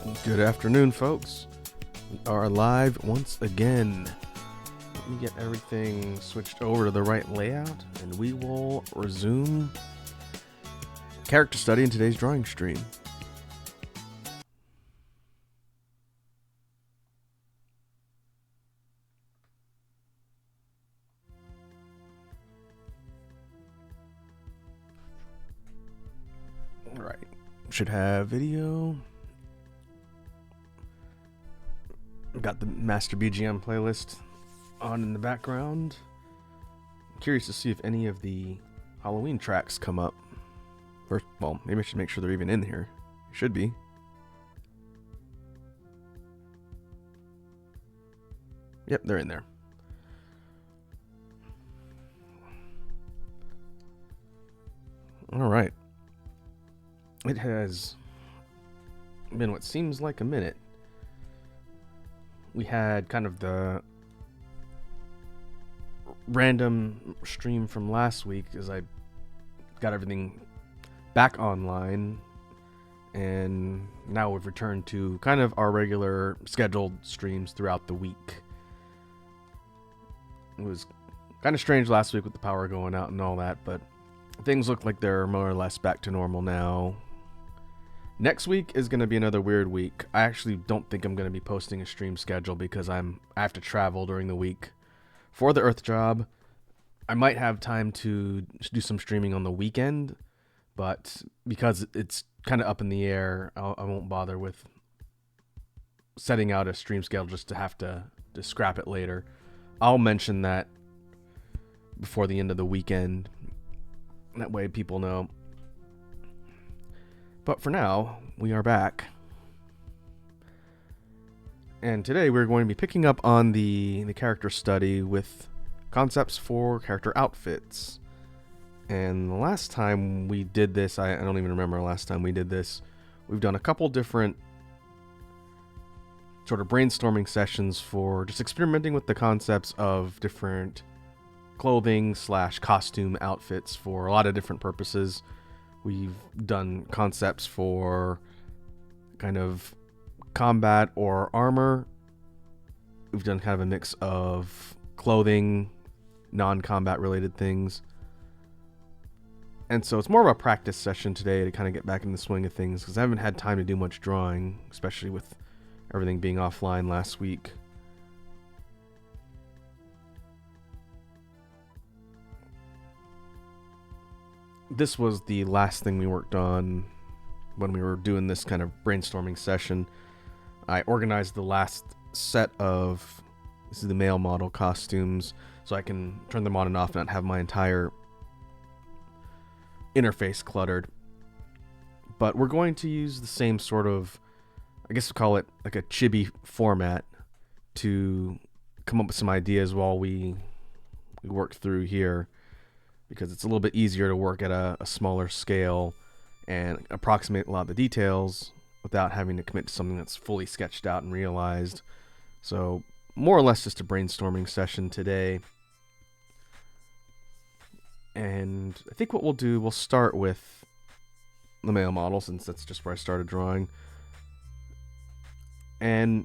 Good afternoon, folks. We are live once again. Let me get everything switched over to the right layout, and we will resume character study in today's drawing stream. All right, should have video. Got the Master BGM playlist on in the background. I'm curious to see if any of the Halloween tracks come up. First, well, maybe I should make sure they're even in here. Should be. Yep, they're in there. All right. It has been what seems like a minute. We had kind of the random stream from last week as I got everything back online, and now we've returned to kind of our regular scheduled streams throughout the week. It was kind of strange last week with the power going out and all that, but things look like they're more or less back to normal now. Next week is going to be another weird week. I actually don't think I'm going to be posting a stream schedule because I have to travel during the week for the Earth job. I might have time to do some streaming on the weekend, but because it's kind of up in the air, I won't bother with setting out a stream schedule just to have to scrap it later. I'll mention that before the end of the weekend. That way people know. But for now, we are back. And today we're going to be picking up on the character study with concepts for character outfits. And the last time we did this, I don't even remember the last time we did this. We've done a couple different sort of brainstorming sessions for just experimenting with the concepts of different clothing / costume outfits for a lot of different purposes. We've done concepts for kind of combat or armor. We've done kind of a mix of clothing, non-combat related things. And so it's more of a practice session today to kind of get back in the swing of things because I haven't had time to do much drawing, especially with everything being offline last week. This was the last thing we worked on when we were doing this kind of brainstorming session. I organized the last set of, this is the male model costumes, so I can turn them on and off and not have my entire interface cluttered. But we're going to use the same sort of, I guess we'll call it like a chibi format to come up with some ideas while we work through here, because it's a little bit easier to work at a smaller scale and approximate a lot of the details without having to commit to something that's fully sketched out and realized. So more or less just a brainstorming session today. And I think what we'll do, we'll start with the male model, since that's just where I started drawing. And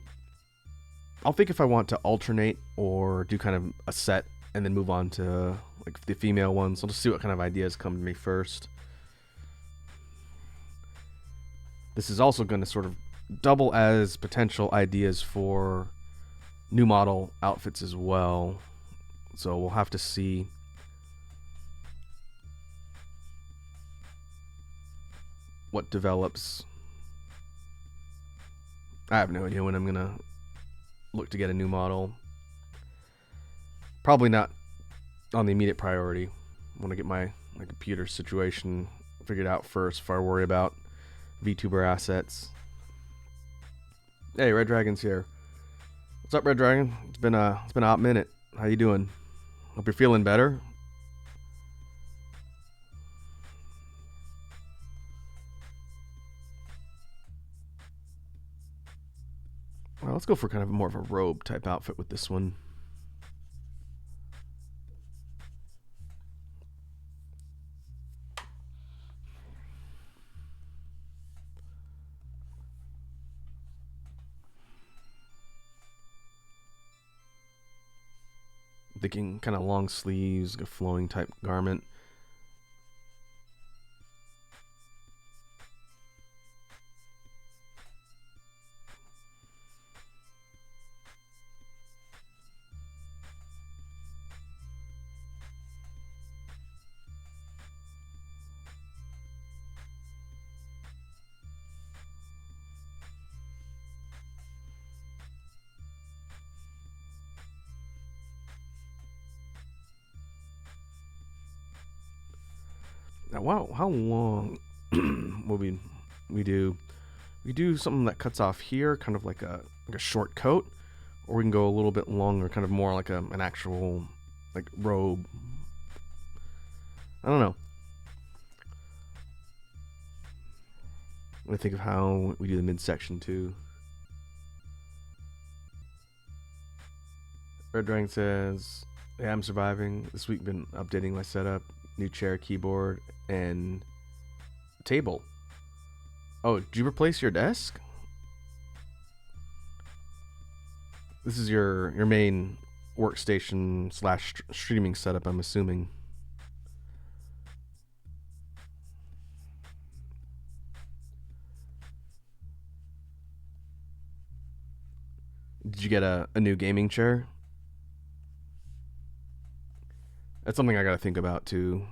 I'll think if I want to alternate or do kind of a set and then move on to like the female ones. I'll just see what kind of ideas come to me first. This is also going to sort of double as potential ideas for new model outfits as well. So we'll have to see what develops. I have no idea when I'm going to look to get a new model. Probably not on the immediate priority. I want to get my computer situation figured out first before I worry about VTuber assets. Hey, Red Dragon's here. What's up, Red Dragon? It's been a hot minute. How you doing? Hope you're feeling better. Well, let's go for kind of more of a robe type outfit with this one. Thinking kind of long sleeves, like a flowing type garment. Now, wow, how long will we do? We do something that cuts off here, kind of like a short coat, or we can go a little bit longer, kind of more like an actual like robe. I don't know. Let me think of how we do the midsection too. Red Dragon says, "Yeah, I'm surviving. This week been updating my setup, new chair, keyboard, and table." Oh, did you replace your desk? This is your main workstation slash streaming setup, I'm assuming. Did you get a new gaming chair? That's something I gotta think about too.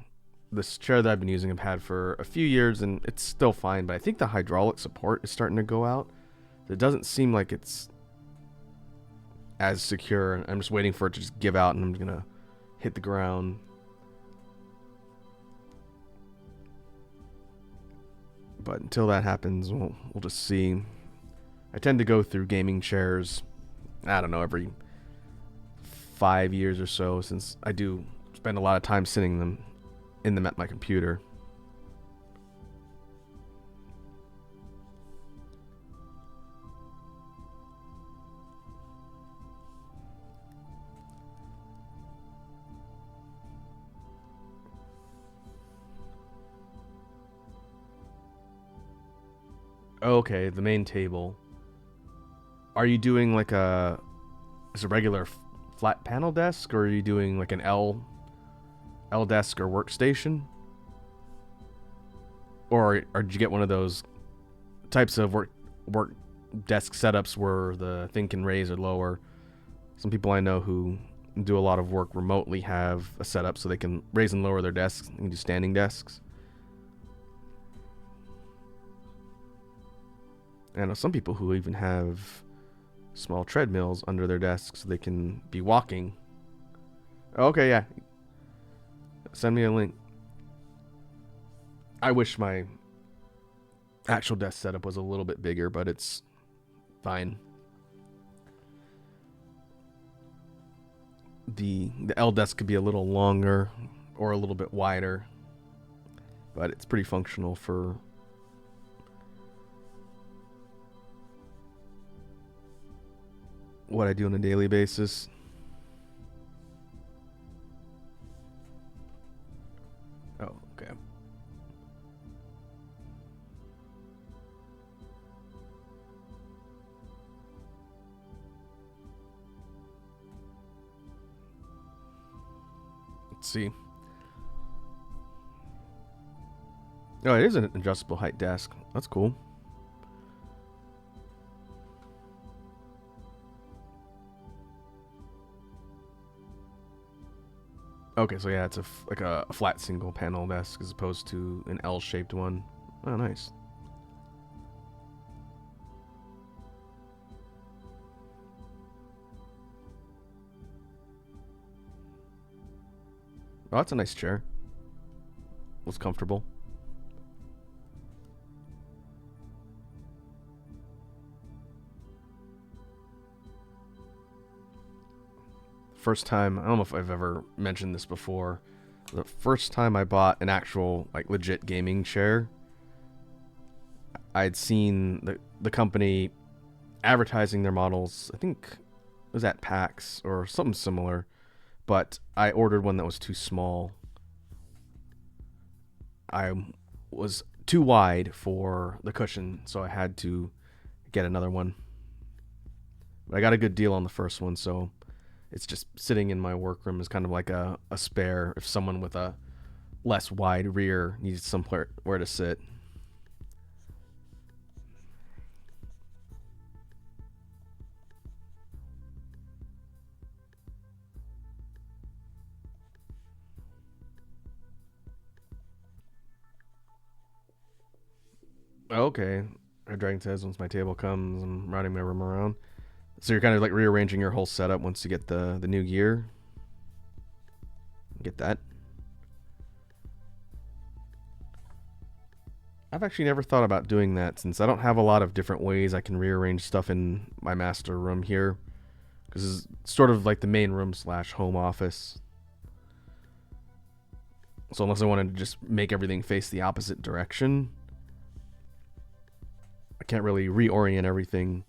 This chair that I've been using, I've had for a few years, and it's still fine. But I think the hydraulic support is starting to go out. It doesn't seem like it's as secure. I'm just waiting for it to just give out, and I'm gonna hit the ground. But until that happens, we'll just see. I tend to go through gaming chairs, I don't know, every 5 years or so, since I do spend a lot of time sitting in them at my computer. Okay, the main table. Are you doing like is a regular flat panel desk, or are you doing like an L desk or workstation? Or did you get one of those types of work desk setups where the thing can raise or lower? Some people I know who do a lot of work remotely have a setup so they can raise and lower their desks. You can do standing desks. And I know some people who even have small treadmills under their desks so they can be walking. Okay, yeah. Send me a link. I wish my actual desk setup was a little bit bigger, but it's fine. The L desk could be a little longer or a little bit wider, but it's pretty functional for what I do on a daily basis. Oh, okay. Let's see. Oh, it is an adjustable height desk. That's cool. Okay, so yeah, it's like a flat single panel desk as opposed to an L-shaped one. Oh, nice. Oh, that's a nice chair. Looks comfortable. First time, I don't know if I've ever mentioned this before. The first time I bought an actual, like, legit gaming chair, I'd seen the company advertising their models. I think it was at PAX or something similar, but I ordered one that was too small. I was too wide for the cushion, so I had to get another one. But I got a good deal on the first one, so It's just sitting in my workroom is kind of like a spare if someone with a less wide rear needs somewhere where to sit. Okay. Dragon says once my table comes, I'm routing my room around. So you're kind of like rearranging your whole setup once you get the new gear. Get that. I've actually never thought about doing that since I don't have a lot of different ways I can rearrange stuff in my master room here. Because it's sort of like the main room slash home office. So unless I wanted to just make everything face the opposite direction, I can't really reorient everything.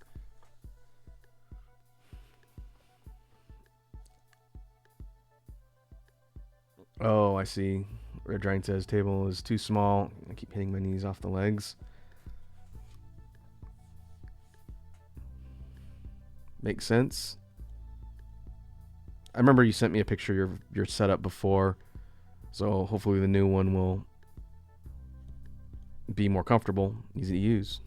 Oh, I see. Red Dragon says table is too small. I keep hitting my knees off the legs. Makes sense. I remember you sent me a picture of your setup before, so hopefully the new one will be more comfortable, easy to use.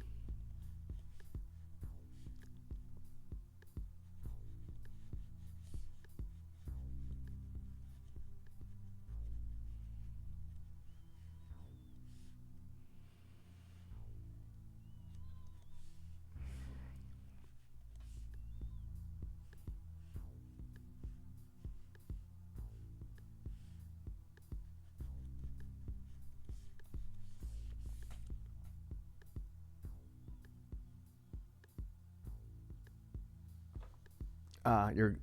Your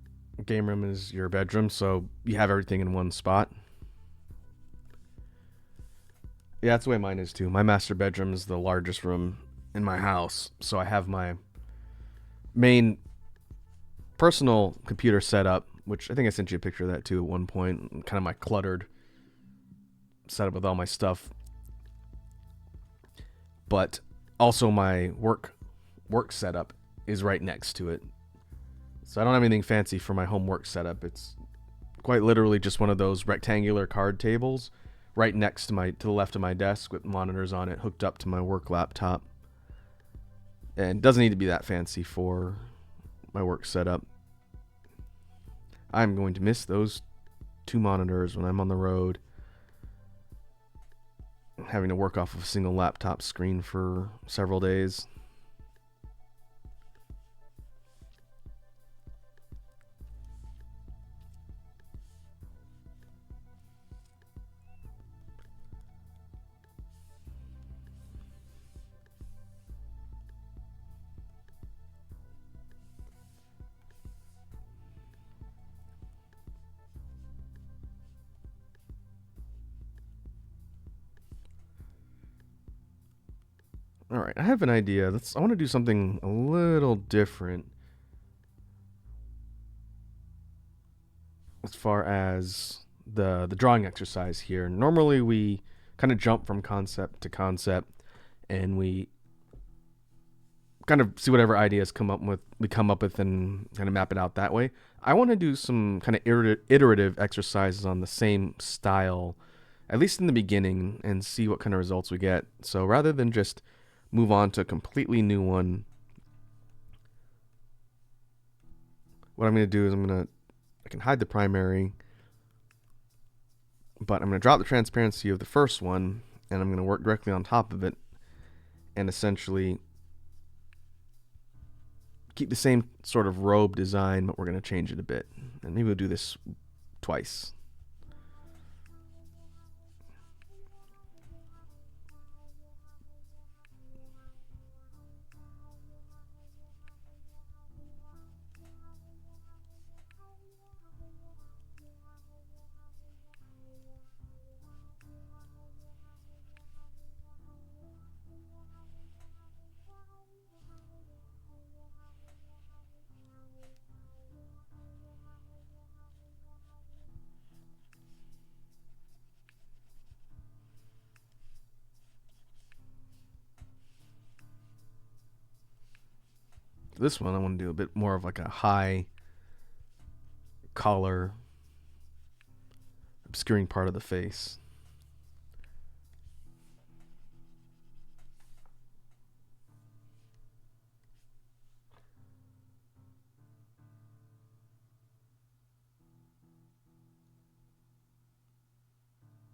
game room is your bedroom, so you have everything in one spot. Yeah, that's the way mine is too. My master bedroom is the largest room in my house, so I have my main personal computer setup, which I think I sent you a picture of that too at one point. Kind of my cluttered setup with all my stuff, but also my work setup is right next to it. So I don't have anything fancy for my home work setup. It's quite literally just one of those rectangular card tables right next to the left of my desk with monitors on it hooked up to my work laptop. And it doesn't need to be that fancy for my work setup. I'm going to miss those two monitors when I'm on the road, having to work off of a single laptop screen for several days. All right, I have an idea. I want to do something a little different as far as the drawing exercise here. Normally we kind of jump from concept to concept and we kind of see whatever ideas we come up with and kind of map it out that way. I want to do some kind of iterative exercises on the same style, at least in the beginning, and see what kind of results we get. So rather than just move on to a completely new one, what I'm going to do is I can hide the primary, but I'm going to drop the transparency of the first one, and I'm going to work directly on top of it, and essentially keep the same sort of robe design, but we're going to change it a bit. And maybe we'll do this twice. This one I want to do a bit more of like a high collar obscuring part of the face.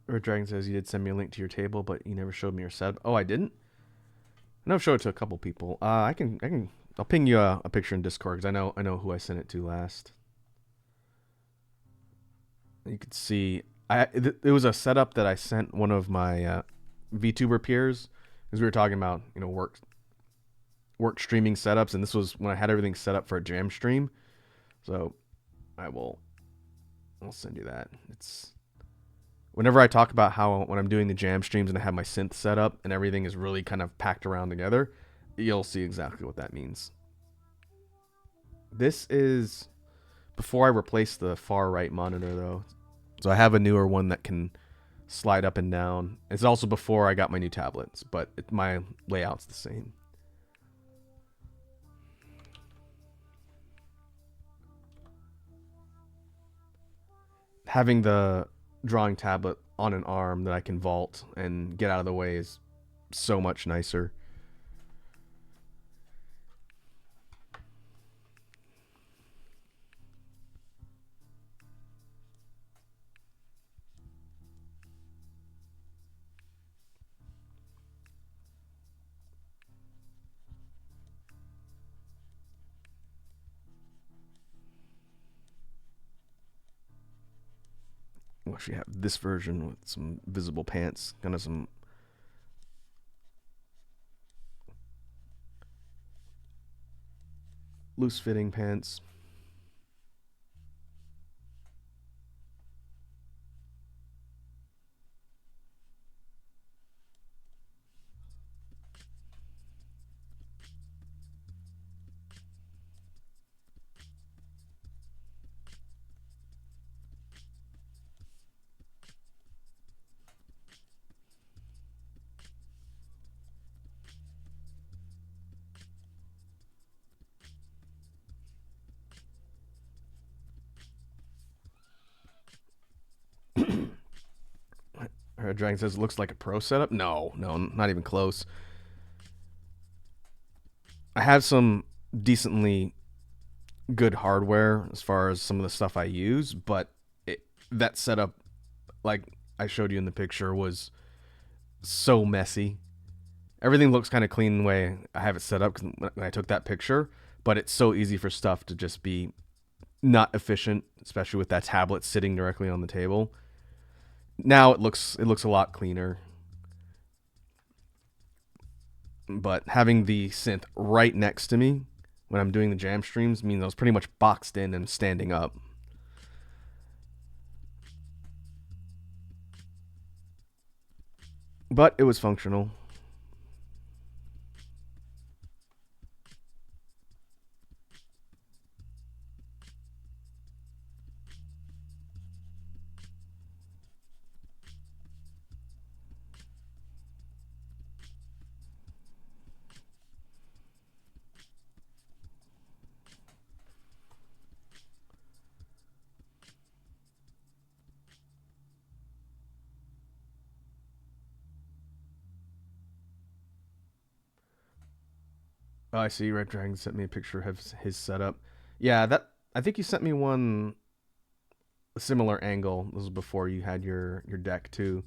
Red Dragon says you did send me a link to your table, but you never showed me your setup. Oh, I didn't? I know I've showed it to a couple people. I'll ping you a picture in Discord because I know who I sent it to last. You can see it was a setup that I sent one of my VTuber peers because we were talking about work streaming setups, and this was when I had everything set up for a jam stream. So I'll send you that. It's whenever I talk about how when I'm doing the jam streams and I have my synth set up and everything is really kind of packed around together, you'll see exactly what that means. This is before I replace the far right monitor though. So I have a newer one that can slide up and down. It's also before I got my new tablets, but my layout's the same. Having the drawing tablet on an arm that I can vault and get out of the way is so much nicer. We actually have this version with some visible pants, kind of some loose fitting pants. Dragon says it looks like a pro setup. No, not even close. I have some decently good hardware as far as some of the stuff I use, but that setup, like I showed you in the picture, was so messy. Everything looks kind of clean the way I have it set up when I took that picture, but it's so easy for stuff to just be not efficient, especially with that tablet sitting directly on the table. Now it looks a lot cleaner. But having the synth right next to me when I'm doing the jam streams means I was pretty much boxed in and standing up. But it was functional. Oh, I see. Red Dragon sent me a picture of his setup. Yeah, that I think you sent me one a similar angle. This was before you had your deck too.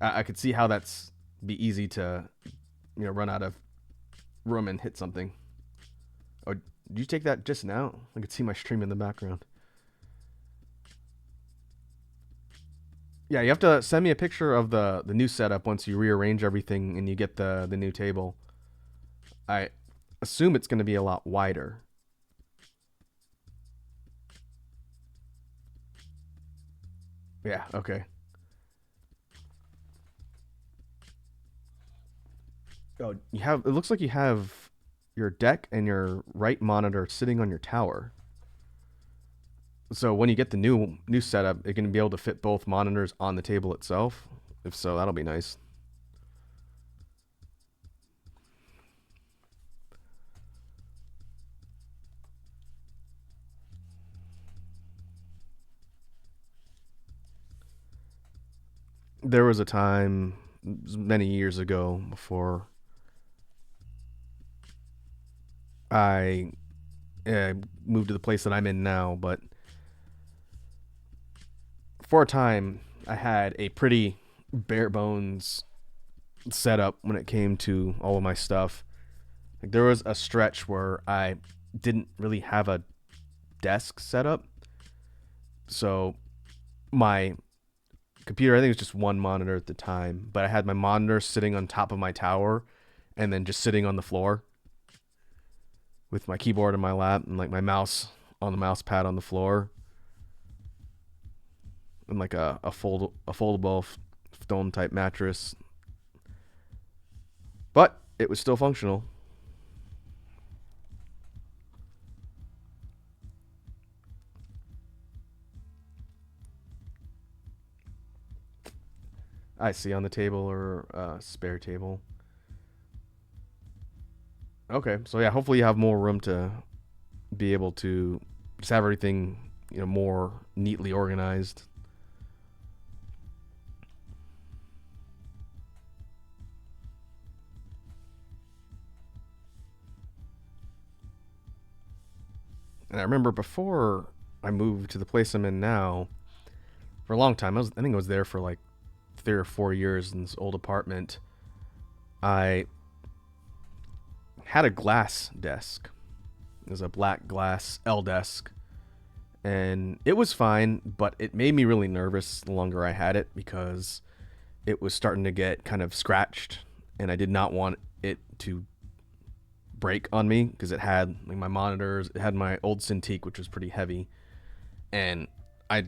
I could see how that's be easy to run out of room and hit something. Oh, did you take that just now? I could see my stream in the background. Yeah, you have to send me a picture of the new setup once you rearrange everything and you get the new table. I assume it's going to be a lot wider. Yeah, okay. Oh, it looks like you have your deck and your right monitor sitting on your tower. So when you get the new setup, it can be able to fit both monitors on the table itself. If so, that'll be nice. there was a time many years ago before I moved to the place that I'm in now, but for a time I had a pretty bare bones setup when it came to all of my stuff. Like there was a stretch where I didn't really have a desk set up. So my computer, I think it was just one monitor at the time, but I had my monitor sitting on top of my tower and then just sitting on the floor with my keyboard in my lap and like my mouse on the mouse pad on the floor and like a foldable stone type mattress. But it was still functional. I see on the table or spare table. Okay, so yeah, hopefully you have more room to be able to just have everything, more neatly organized. And I remember before I moved to the place I'm in now, for a long time, I think I was there for like 3 or 4 years in this old apartment. I had a glass desk. It was a black glass L desk. And it was fine, but it made me really nervous the longer I had it because it was starting to get kind of scratched, and I did not want it to break on me because it had like my monitors, it had my old Cintiq, which was pretty heavy, and I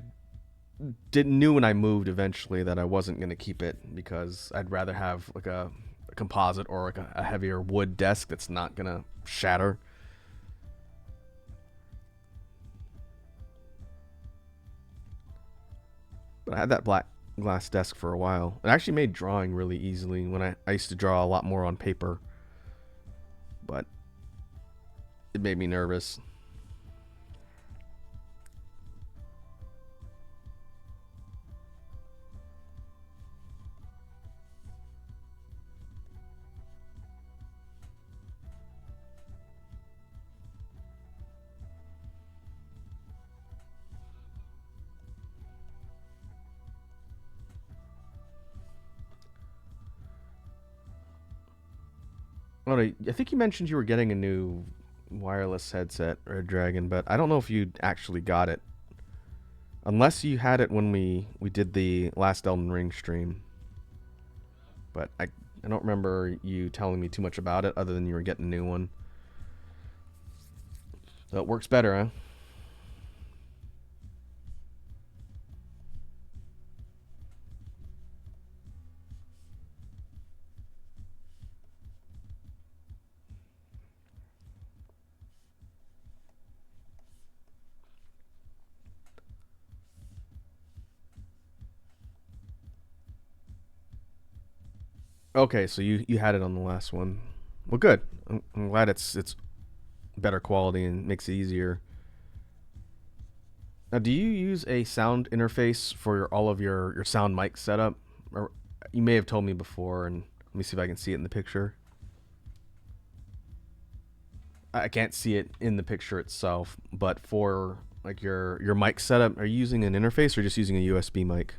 didn't knew when I moved eventually that I wasn't going to keep it because I'd rather have like a composite or like a heavier wood desk that's not going to shatter. But I had that black glass desk for a while. It actually made drawing really easily when I used to draw a lot more on paper. But it made me nervous. Oh, I think you mentioned you were getting a new wireless headset or a Dragon, but I don't know if you actually got it. Unless you had it when we did the last Elden Ring stream. But I don't remember you telling me too much about it other than you were getting a new one. So it works better, huh? Okay, so you had it on the last one. Well, good. I'm glad it's better quality and makes it easier. Now, do you use a sound interface for all of your sound mic setup? Or you may have told me before, and let me see if I can see it in the picture. I can't see it in the picture itself, but for like your mic setup, are you using an interface or just using a USB mic?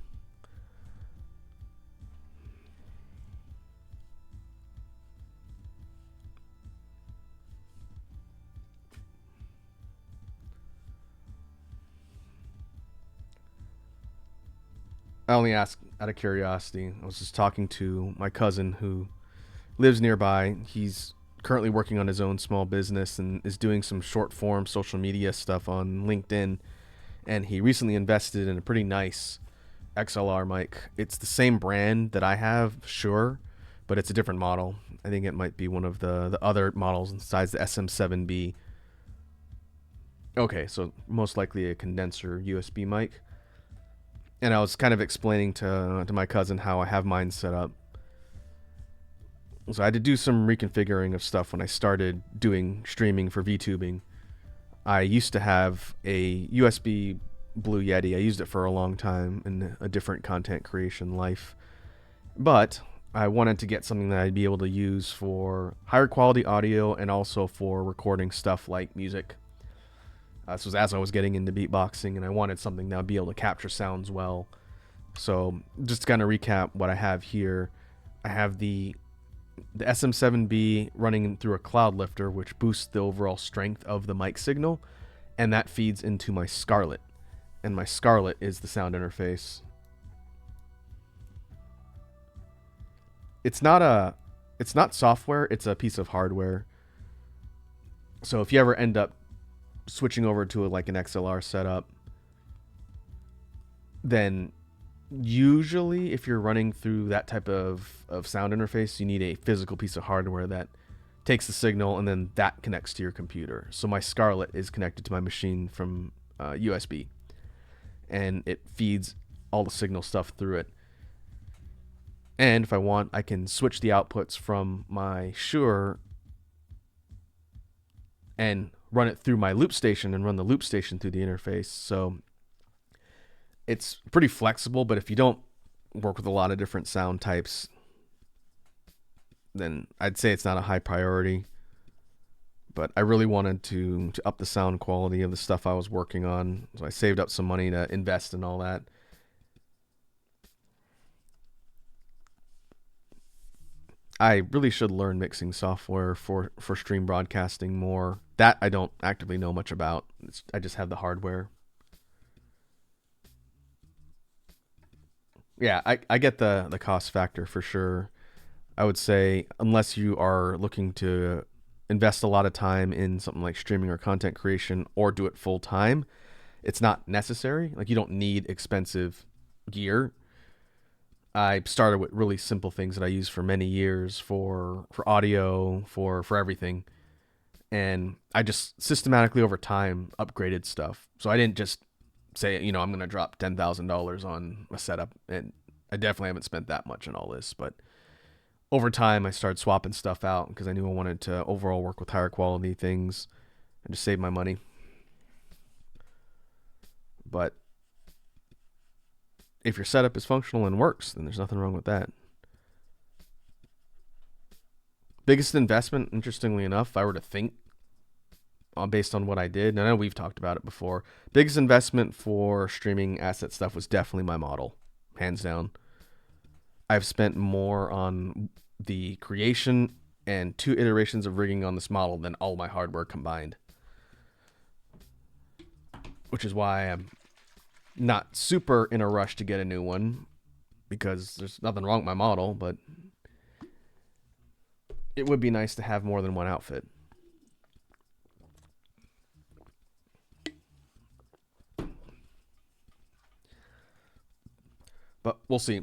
I only ask out of curiosity. I was just talking to my cousin who lives nearby. He's currently working on his own small business and is doing some short form social media stuff on LinkedIn. And he recently invested in a pretty nice XLR mic. It's the same brand that I have, sure, but it's a different model. I think it might be one of the other models besides the SM7B. Okay, so most likely a condenser USB mic. And I was kind of explaining to my cousin how I have mine set up. So I had to do some reconfiguring of stuff when I started doing streaming for VTubing. I used to have a USB Blue Yeti. I used it for a long time in a different content creation life. But I wanted to get something that I'd be able to use for higher quality audio and also for recording stuff like music. This was as I was getting into beatboxing, and I wanted something that would be able to capture sounds well. So just to kind of recap what I have here, I have the SM7B running through a cloud lifter, which boosts the overall strength of the mic signal, and that feeds into my Scarlett. And my Scarlett is the sound interface. It's not software, it's a piece of hardware. So if you ever end up switching over to like an XLR setup, then usually if you're running through that type of sound interface, you need a physical piece of hardware that takes the signal and then that connects to your computer. So my Scarlett is connected to my machine from USB, and it feeds all the signal stuff through it. And if I want, I can switch the outputs from my Shure and run it through my loop station and run the loop station through the interface. So it's pretty flexible, but if you don't work with a lot of different sound types, then I'd say it's not a high priority. But I really wanted to up the sound quality of the stuff I was working on, so I saved up some money to invest in all that. I really should learn mixing software for stream broadcasting more. That I don't actively know much about. I just have the hardware. Yeah, I get the cost factor for sure. I would say unless you are looking to invest a lot of time in something like streaming or content creation or do it full time, it's not necessary. Like, you don't need expensive gear. I started with really simple things that I used for many years for audio, for everything. And I just systematically over time upgraded stuff. So I didn't just say, I'm going to drop $10,000 on a setup, and I definitely haven't spent that much on all this, but over time I started swapping stuff out because I knew I wanted to overall work with higher quality things and just save my money. But if your setup is functional and works, then there's nothing wrong with that. Biggest investment, interestingly enough, if I were to think based on what I did, and I know we've talked about it before, biggest investment for streaming asset stuff was definitely my model, hands down. I've spent more on the creation and 2 iterations of rigging on this model than all my hardware combined, which is why I'm not super in a rush to get a new one, because there's nothing wrong with my model, but it would be nice to have more than one outfit. But we'll see.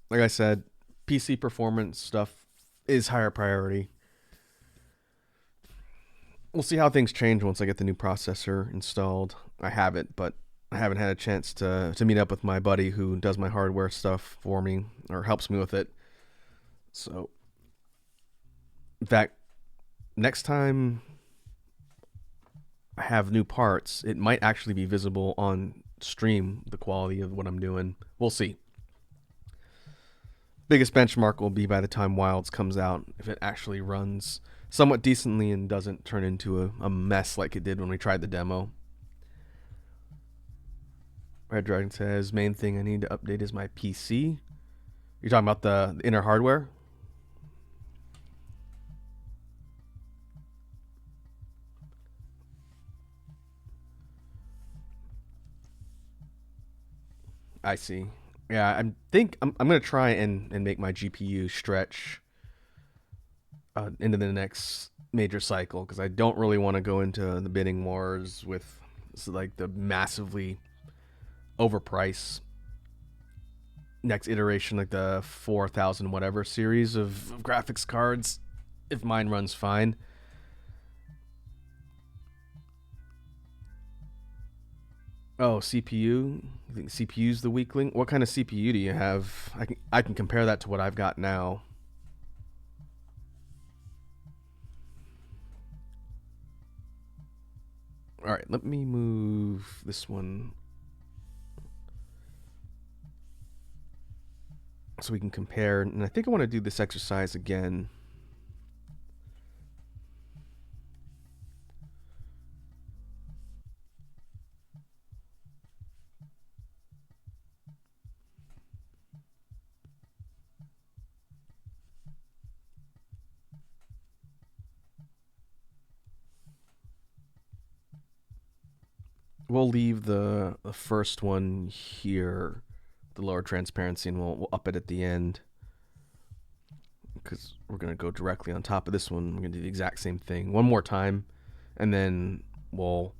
Like I said, PC performance stuff is higher priority. We'll see how things change once I get the new processor installed. I have it, but I haven't had a chance to meet up with my buddy who does my hardware stuff for me or helps me with it. So, in fact, next time I have new parts, it might actually be visible on stream, the quality of what I'm doing. We'll see. Biggest benchmark will be by the time Wilds comes out, if it actually runs somewhat decently and doesn't turn into a mess like it did when we tried the demo. Red Dragon says, main thing I need to update is my PC. You're talking about the inner hardware? I see. Yeah, I'm gonna try and make my GPU stretch into the next major cycle, because I don't really want to go into the bidding wars with like the massively overpriced next iteration, like the 4000 whatever series of graphics cards, if mine runs fine. Oh, CPU. I think CPU's the weakling. What kind of CPU do you have? I can compare that to what I've got now. All right, let me move this one. so we can compare. And I think I want to do this exercise again. We'll leave the first one here, the lower transparency, and we'll up it at the end, because we're going to go directly on top of this one. We're going to do the exact same thing one more time, and then we'll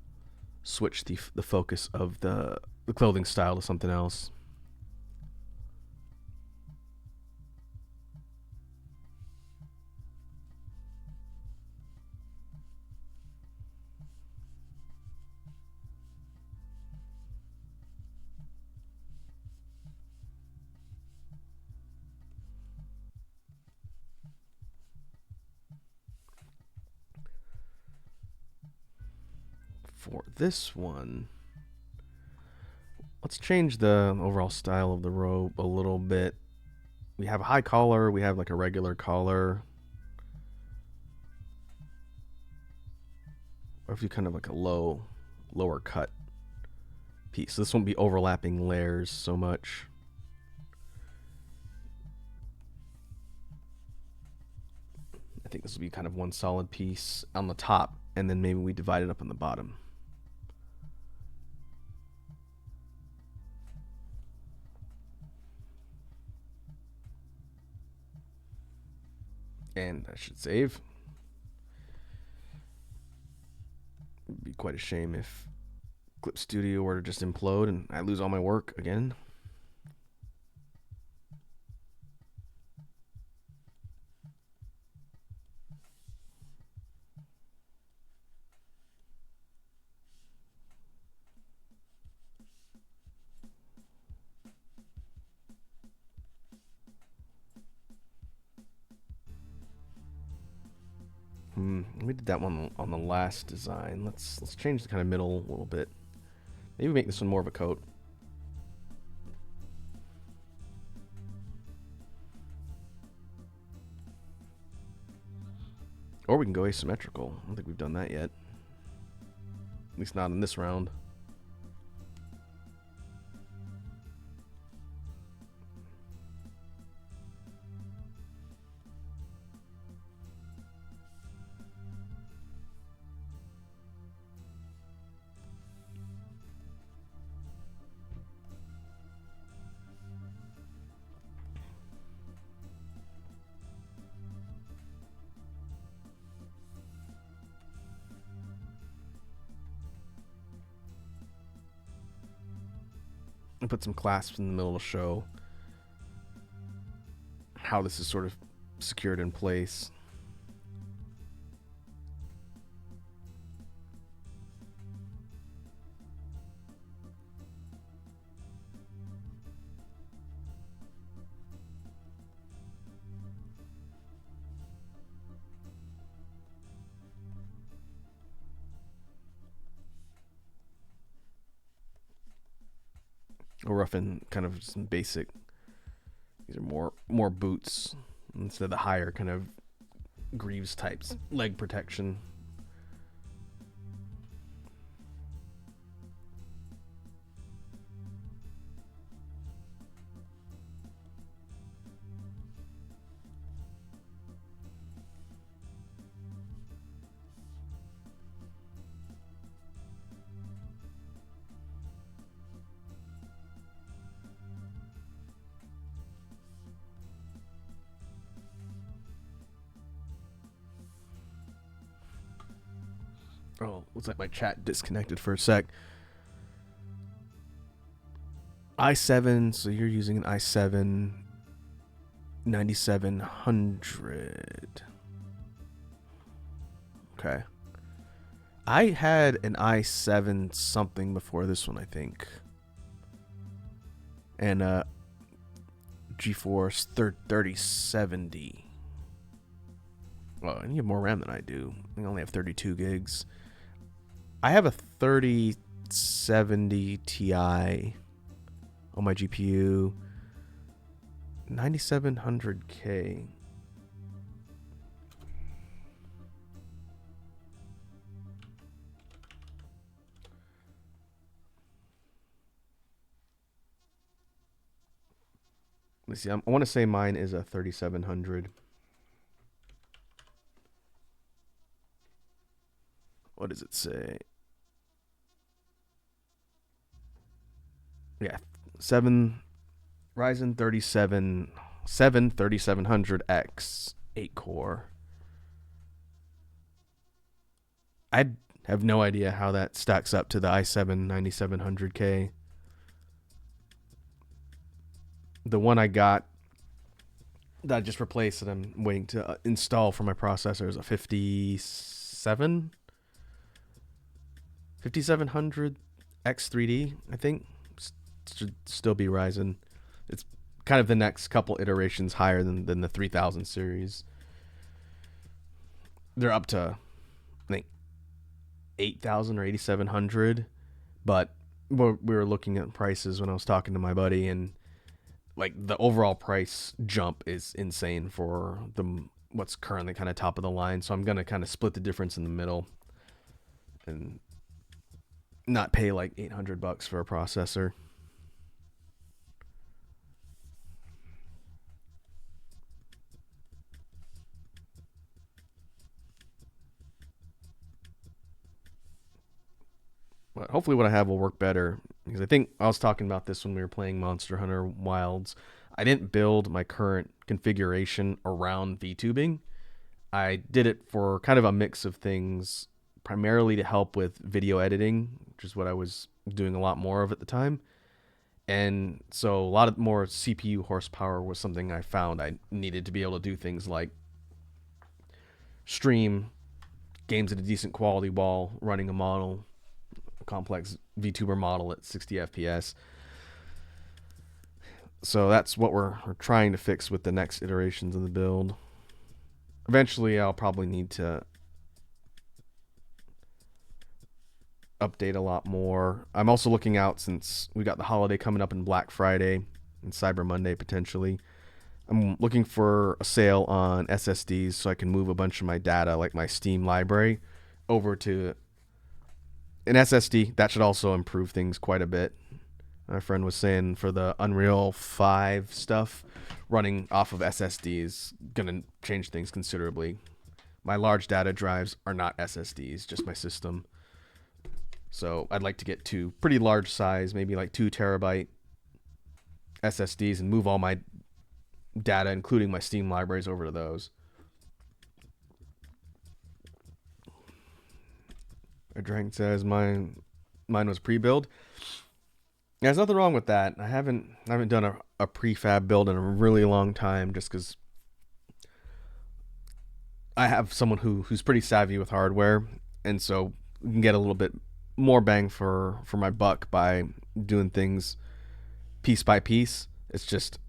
switch the focus of the clothing style to something else. For this one, let's change the overall style of the robe a little bit. We have a high collar, we have like a regular collar. Or if you kind of like a lower cut piece. So this won't be overlapping layers so much. I think this will be kind of one solid piece on the top, and then maybe we divide it up on the bottom. And I should save. It'd be quite a shame if Clip Studio were to just implode and I lose all my work again. We did that one on the last design. Let's change the kind of middle a little bit. Maybe make this one more of a coat. Or we can go asymmetrical. I don't think we've done that yet. At least not in this round. And put some clasps in the middle to show how this is sort of secured in place. Or rough in kind of some basic. These are more boots instead of the higher kind of Greaves types leg protection. Oh, looks like my chat disconnected for a sec. i7, so you're using an i7 9700. Okay. I had an i7 something before this one, I think. And GeForce 3070. Well, and you have more RAM than I do. I only have 32 gigs. I have a 3070 Ti on my GPU. 9700K. Let's see. I want to say mine is a 3700. What does it say? Yeah, 7 Ryzen 3700X 8 core. I have no idea how that stacks up to the i7 9700K. The one I got that I just replaced that I'm waiting to install for my processor is a 5700 X3D, I think. Should still be Ryzen. It's kind of the next couple iterations higher than the 3000 series. They're up to, I think, 8,000 or 8,700, but we were looking at prices when I was talking to my buddy, and like the overall price jump is insane for the what's currently kind of top of the line. So I'm gonna kind of split the difference in the middle and not pay like $800 for a processor. But hopefully what I have will work better, because I think I was talking about this when we were playing Monster Hunter Wilds. I didn't build my current configuration around VTubing. I did it for kind of a mix of things, primarily to help with video editing, which is what I was doing a lot more of at the time. And so a lot of more CPU horsepower was something I found I needed to be able to do things like stream games at a decent quality while running a model, a complex VTuber model at 60 FPS. So that's what we're trying to fix with the next iterations of the build. Eventually, I'll probably need to update a lot more. I'm also looking out, since we got the holiday coming up in Black Friday and Cyber Monday potentially. I'm looking for a sale on SSDs so I can move a bunch of my data, like my Steam library, over to an SSD. That should also improve things quite a bit. My friend was saying for the Unreal 5 stuff, running off of SSD is going to change things considerably. My large data drives are not SSDs, just my system. So I'd like to get two pretty large size, maybe like 2 terabyte SSDs, and move all my data, including my Steam libraries, over to those. A Drink says mine was pre-build. There's nothing wrong with that. I haven't done a prefab build in a really long time, just because I have someone who's pretty savvy with hardware, and so we can get a little bit more bang for my buck by doing things piece by piece. It's just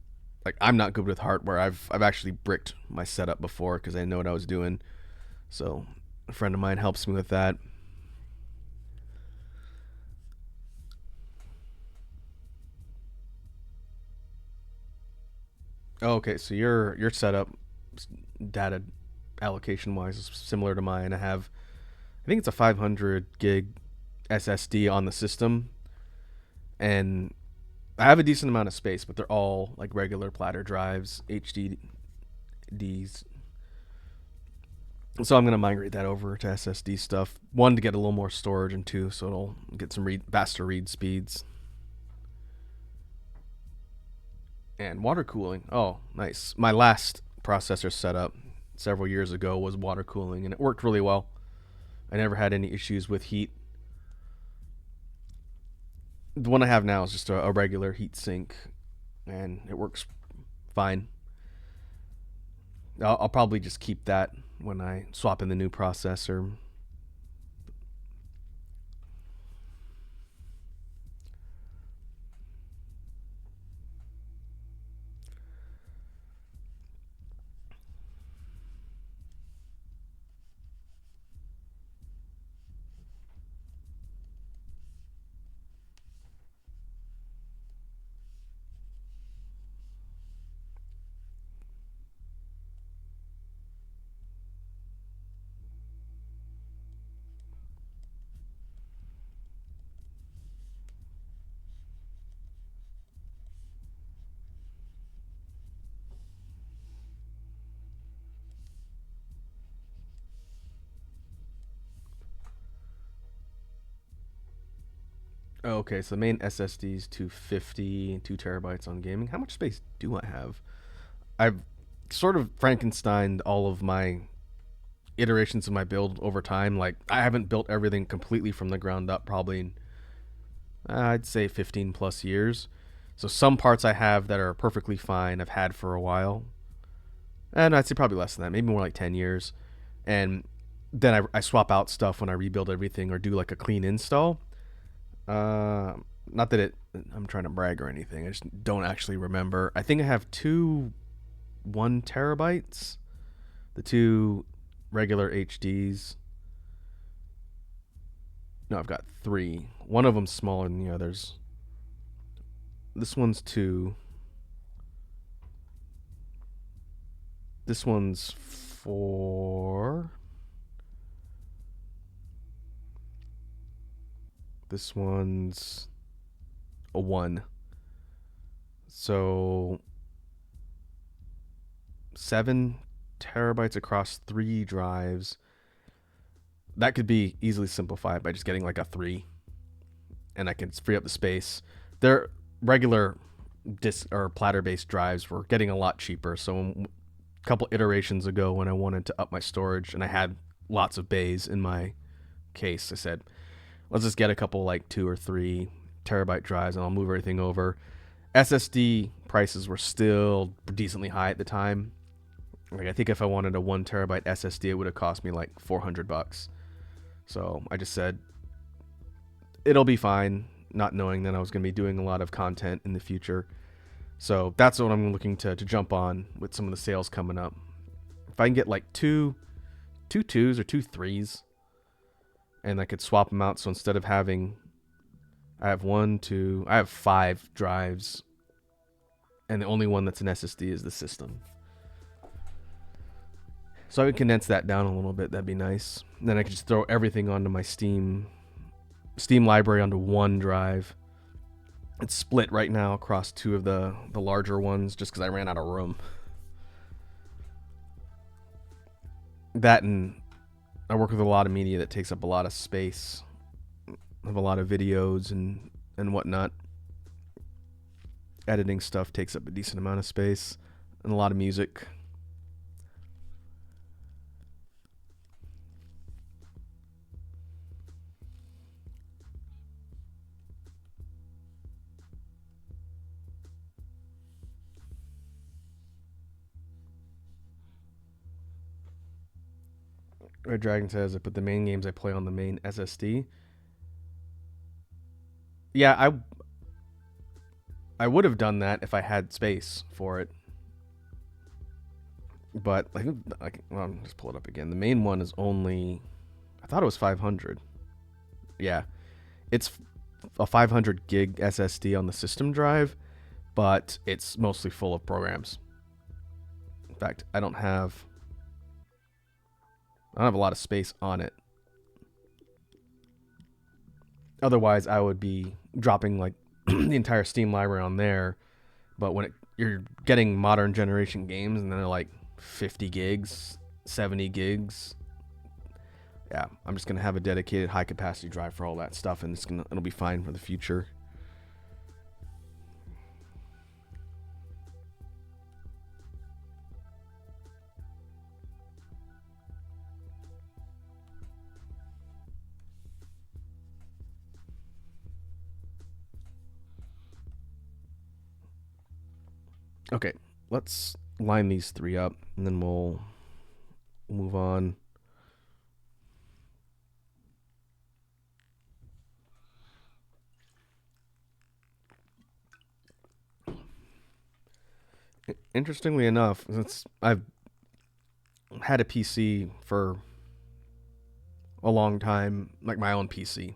like I'm not good with hardware. I've actually bricked my setup before because I know what I was doing. So a friend of mine helps me with that. Oh, okay, so your setup, data allocation wise, is similar to mine. I think it's a 500 gig SSD on the system, and I have a decent amount of space, but they're all like regular platter drives, HDDs. So I'm gonna migrate that over to SSD stuff. One, to get a little more storage, and two, so it'll get some faster read speeds. And water cooling. Oh, nice. My last processor setup several years ago was water cooling, and it worked really well. I never had any issues with heat. The one I have now is just a regular heat sink, and it works fine. I'll probably just keep that when I swap in the new processor. Oh, okay, so the main SSD is 250, 2 terabytes on gaming. How much space do I have? I've sort of Frankensteined all of my iterations of my build over time. Like, I haven't built everything completely from the ground up, probably, I'd say 15 plus years. So some parts I have that are perfectly fine, I've had for a while. And I'd say probably less than that, maybe more like 10 years. And then I swap out stuff when I rebuild everything or do like a clean install. Not that I'm trying to brag or anything. I just don't actually remember. I think I have two 1 terabytes, the two regular HDs. No, I've got three. One of them's smaller than the others. This one's 2. This one's 4. This one's a 1. So 7 terabytes across 3 drives. That could be easily simplified by just getting like a 3, and I can free up the space. They're regular disk or platter-based drives were getting a lot cheaper. So a couple iterations ago, when I wanted to up my storage and I had lots of bays in my case, I said, let's just get a couple like 2 or 3 terabyte drives and I'll move everything over. SSD prices were still decently high at the time. Like, I think if I wanted a 1 terabyte SSD, it would have cost me like $400. So I just said, it'll be fine, not knowing that I was going to be doing a lot of content in the future. So that's what I'm looking to jump on with some of the sales coming up. If I can get like two 2s or 2 3s, and I could swap them out. So instead of having, I have 5 drives, and the only one that's an SSD is the system. So I would condense that down a little bit. That'd be nice. And then I could just throw everything onto my Steam library onto one drive. It's split right now across 2 of the larger ones just because I ran out of room. That, and I work with a lot of media that takes up a lot of space. I have a lot of videos and whatnot. Editing stuff takes up a decent amount of space, and a lot of music. Red Dragon says I put the main games I play on the main SSD. Yeah, I would have done that if I had space for it. But I'll just pull it up again. The main one is only, I thought it was 500. Yeah, it's a 500 gig SSD on the system drive, but it's mostly full of programs. In fact, I don't have a lot of space on it. Otherwise, I would be dropping like the entire Steam library on there. But when you're getting modern generation games and they're like 50 gigs, 70 gigs, yeah, I'm just gonna have a dedicated high capacity drive for all that stuff, and it'll be fine for the future. Okay, let's line these 3 up, and then we'll move on. Interestingly enough, since I've had a PC for a long time, like my own PC,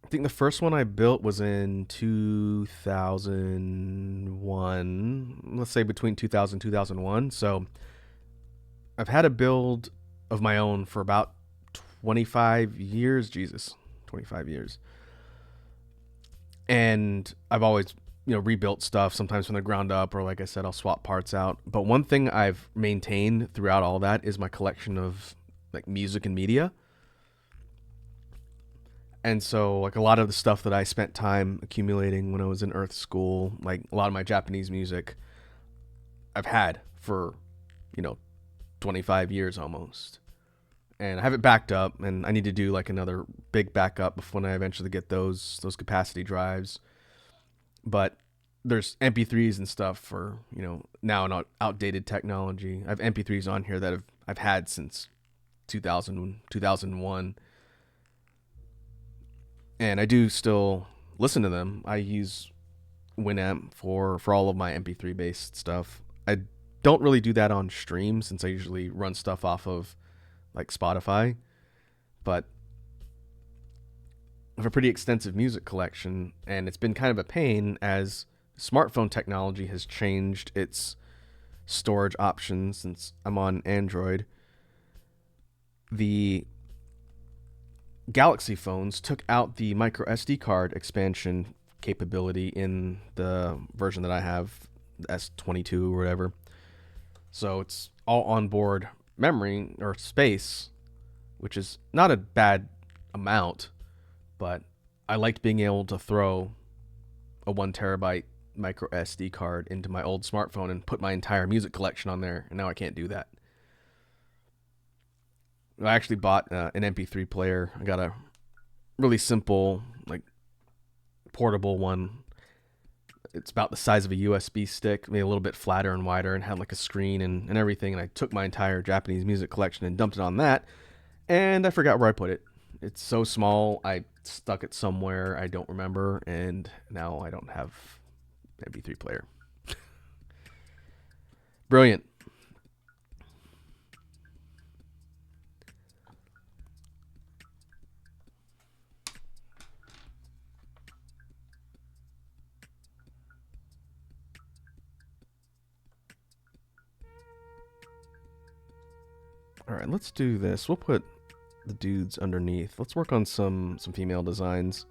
I think the first one I built was in 2001. Let's say between 2000 and 2001. So I've had a build of my own for about 25 years. Jesus, 25 years. And I've always, rebuilt stuff, sometimes from the ground up, or like I said, I'll swap parts out. But one thing I've maintained throughout all that is my collection of like music and media. And so, like, a lot of the stuff that I spent time accumulating when I was in Earth School, like a lot of my Japanese music, I've had for, you know, 25 years almost. And I have it backed up, and I need to do like another big backup before I eventually get those capacity drives. But there's MP3s and stuff for, you know, now not outdated technology. I have MP3s on here that I've had since 2001, and I do still listen to them. I use Winamp for all of my MP3 based stuff. I don't really do that on stream since I usually run stuff off of like Spotify, but I have a pretty extensive music collection, and it's been kind of a pain as smartphone technology has changed its storage options since I'm on Android. The Galaxy phones took out the micro SD card expansion capability in the version that I have, the S22 or whatever. So it's all onboard memory or space, which is not a bad amount, but I liked being able to throw a 1 terabyte micro SD card into my old smartphone and put my entire music collection on there, and now I can't do that. I actually bought an MP3 player. I got a really simple, like, portable one. It's about the size of a USB stick, maybe a little bit flatter and wider, and had like a screen and everything. And I took my entire Japanese music collection and dumped it on that, and I forgot where I put it. It's so small, I stuck it somewhere I don't remember, and now I don't have an MP3 player. Brilliant. All right, let's do this. We'll put the dudes underneath. Let's work on some female designs.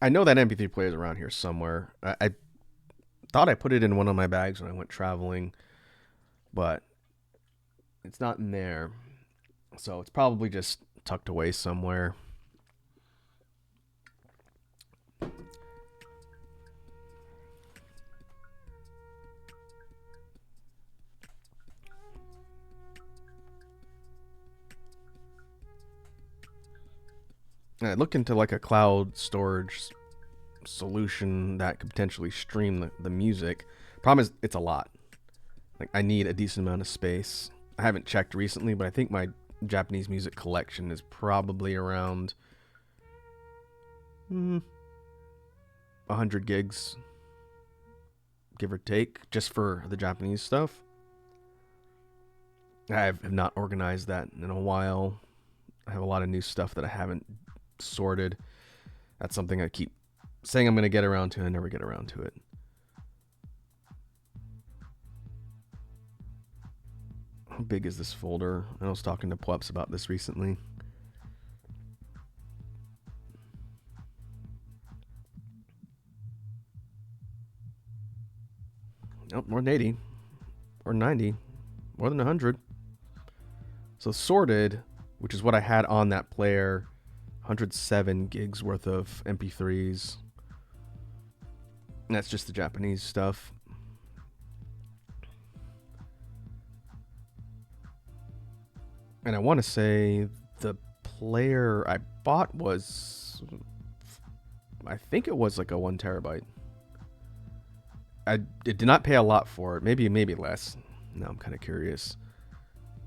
I know that MP3 player is around here somewhere. I thought I put it in one of my bags when I went traveling, but it's not in there. So it's probably just tucked away somewhere. And I looked into like a cloud storage solution that could potentially stream the music. Problem is, it's a lot. Like, I need a decent amount of space. I haven't checked recently, but I think my Japanese music collection is probably around 100 gigs, give or take, just for the Japanese stuff. I have not organized that in a while. I have a lot of new stuff that I haven't sorted. That's something I keep saying I'm going to get around to, and I never get around to it. How big is this folder? I was talking to Pweps about this recently. Nope, more than 80. Or 90. More than 100. So sorted, which is what I had on that player, 107 gigs worth of MP3s. And that's just the Japanese stuff. And I want to say the player I bought was, I think it was like a 1 terabyte. I did not pay a lot for it. Maybe less. Now I'm kind of curious.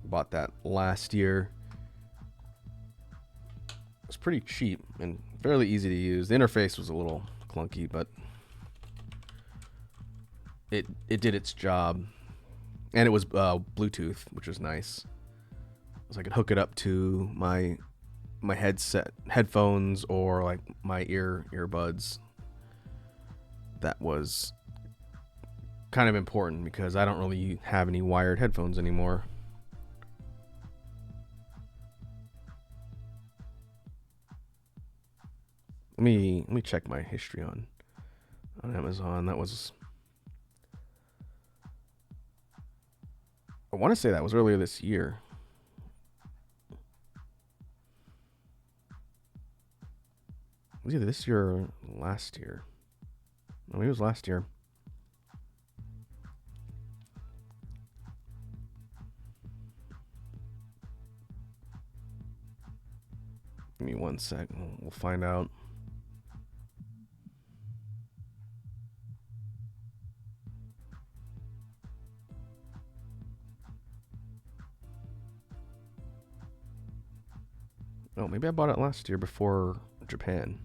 Bought that last year. It was pretty cheap and fairly easy to use. The interface was a little clunky, but it did its job. And it was Bluetooth, which was nice. So I could hook it up to my headphones, or like my earbuds. That was kind of important because I don't really have any wired headphones anymore. Let me check my history on Amazon. That was, I want to say that was earlier this year. It was either this year or last year. No, maybe it was last year. Give me 1 sec. We'll find out. Oh, maybe I bought it last year before Japan.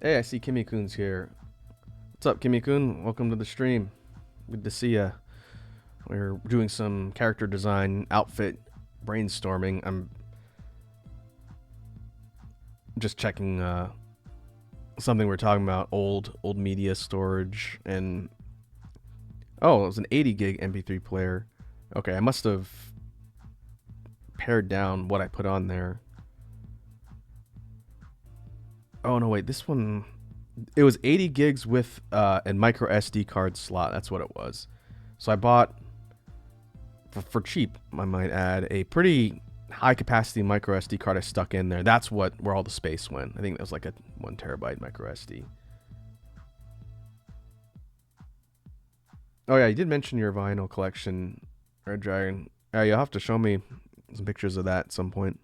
Hey, I see Kimmy-kun's here. What's up, Kimmy-kun? Welcome to the stream. Good to see ya. We're doing some character design, outfit brainstorming. I'm just checking something we're talking about, old media storage, and oh, it was an 80 gig MP3 player. Okay, I must have pared down what I put on there. Oh no, wait, this one, it was 80 gigs with a micro SD card slot. That's what it was. So I bought, for cheap, I might add, a pretty high capacity micro SD card I stuck in there. That's where all the space went. I think that was like a 1 terabyte micro SD. Oh yeah, you did mention your vinyl collection, Red Dragon. Yeah, you'll have to show me some pictures of that at some point.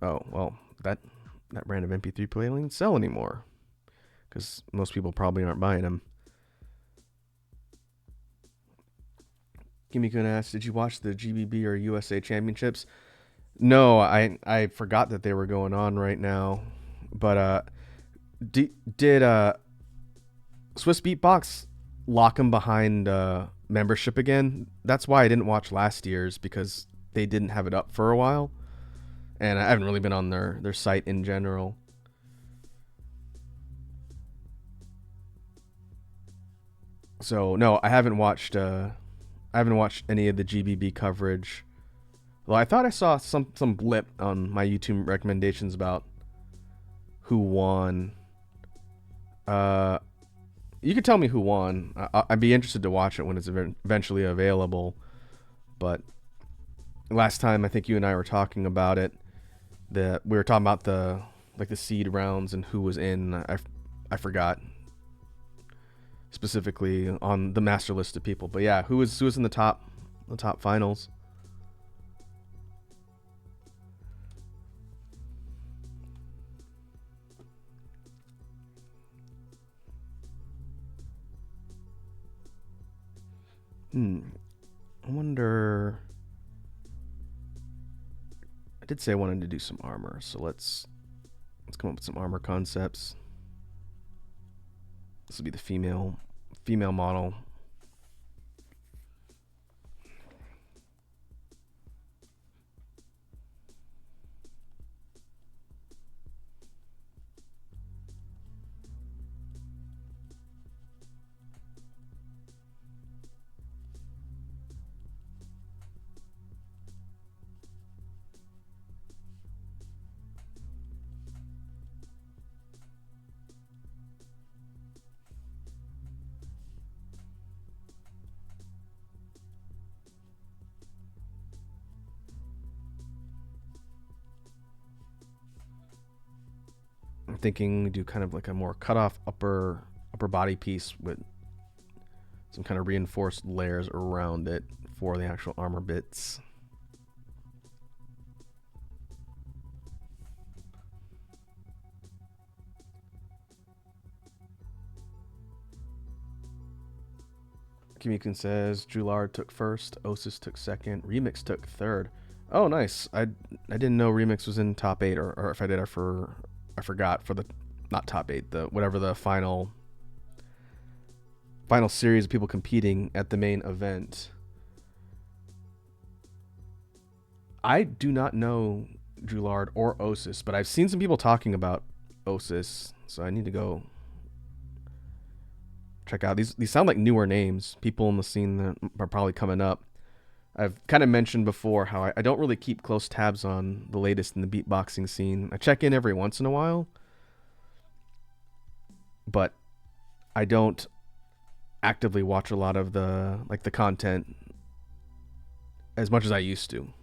Oh, well, that brand of MP3 player doesn't sell anymore, because most people probably aren't buying them. Kimmy-kun asked, did you watch the GBB or USA Championships? No, I forgot that they were going on right now. But did Swiss Beatbox lock them behind membership again? That's why I didn't watch last year's, because they didn't have it up for a while. And I haven't really been on their site in general. So no, I haven't watched any of the GBB coverage. Well, I thought I saw some blip on my YouTube recommendations about who won. You could tell me who won. I'd be interested to watch it when it's eventually available. But last time I think you and I were talking about it, we were talking about the seed rounds and who was in. I forgot specifically on the master list of people. But yeah, who was in the top finals? I wonder. I did say I wanted to do some armor, so let's come up with some armor concepts. This will be the female model. I'm thinking do kind of like a more cut off upper body piece with some kind of reinforced layers around it for the actual armor bits. Kimikun says Julard took first, Osis took second, Remix took third. Oh, nice. I didn't know Remix was in top 8, or if I did, I forgot, for the, not top 8, the whatever the final series of people competing at the main event. I do not know Julard or Osis, but I've seen some people talking about Osis, so I need to go check out. These sound like newer names, people in the scene that are probably coming up. I've kind of mentioned before how I don't really keep close tabs on the latest in the beatboxing scene. I check in every once in a while, but I don't actively watch a lot of the content as much as I used to.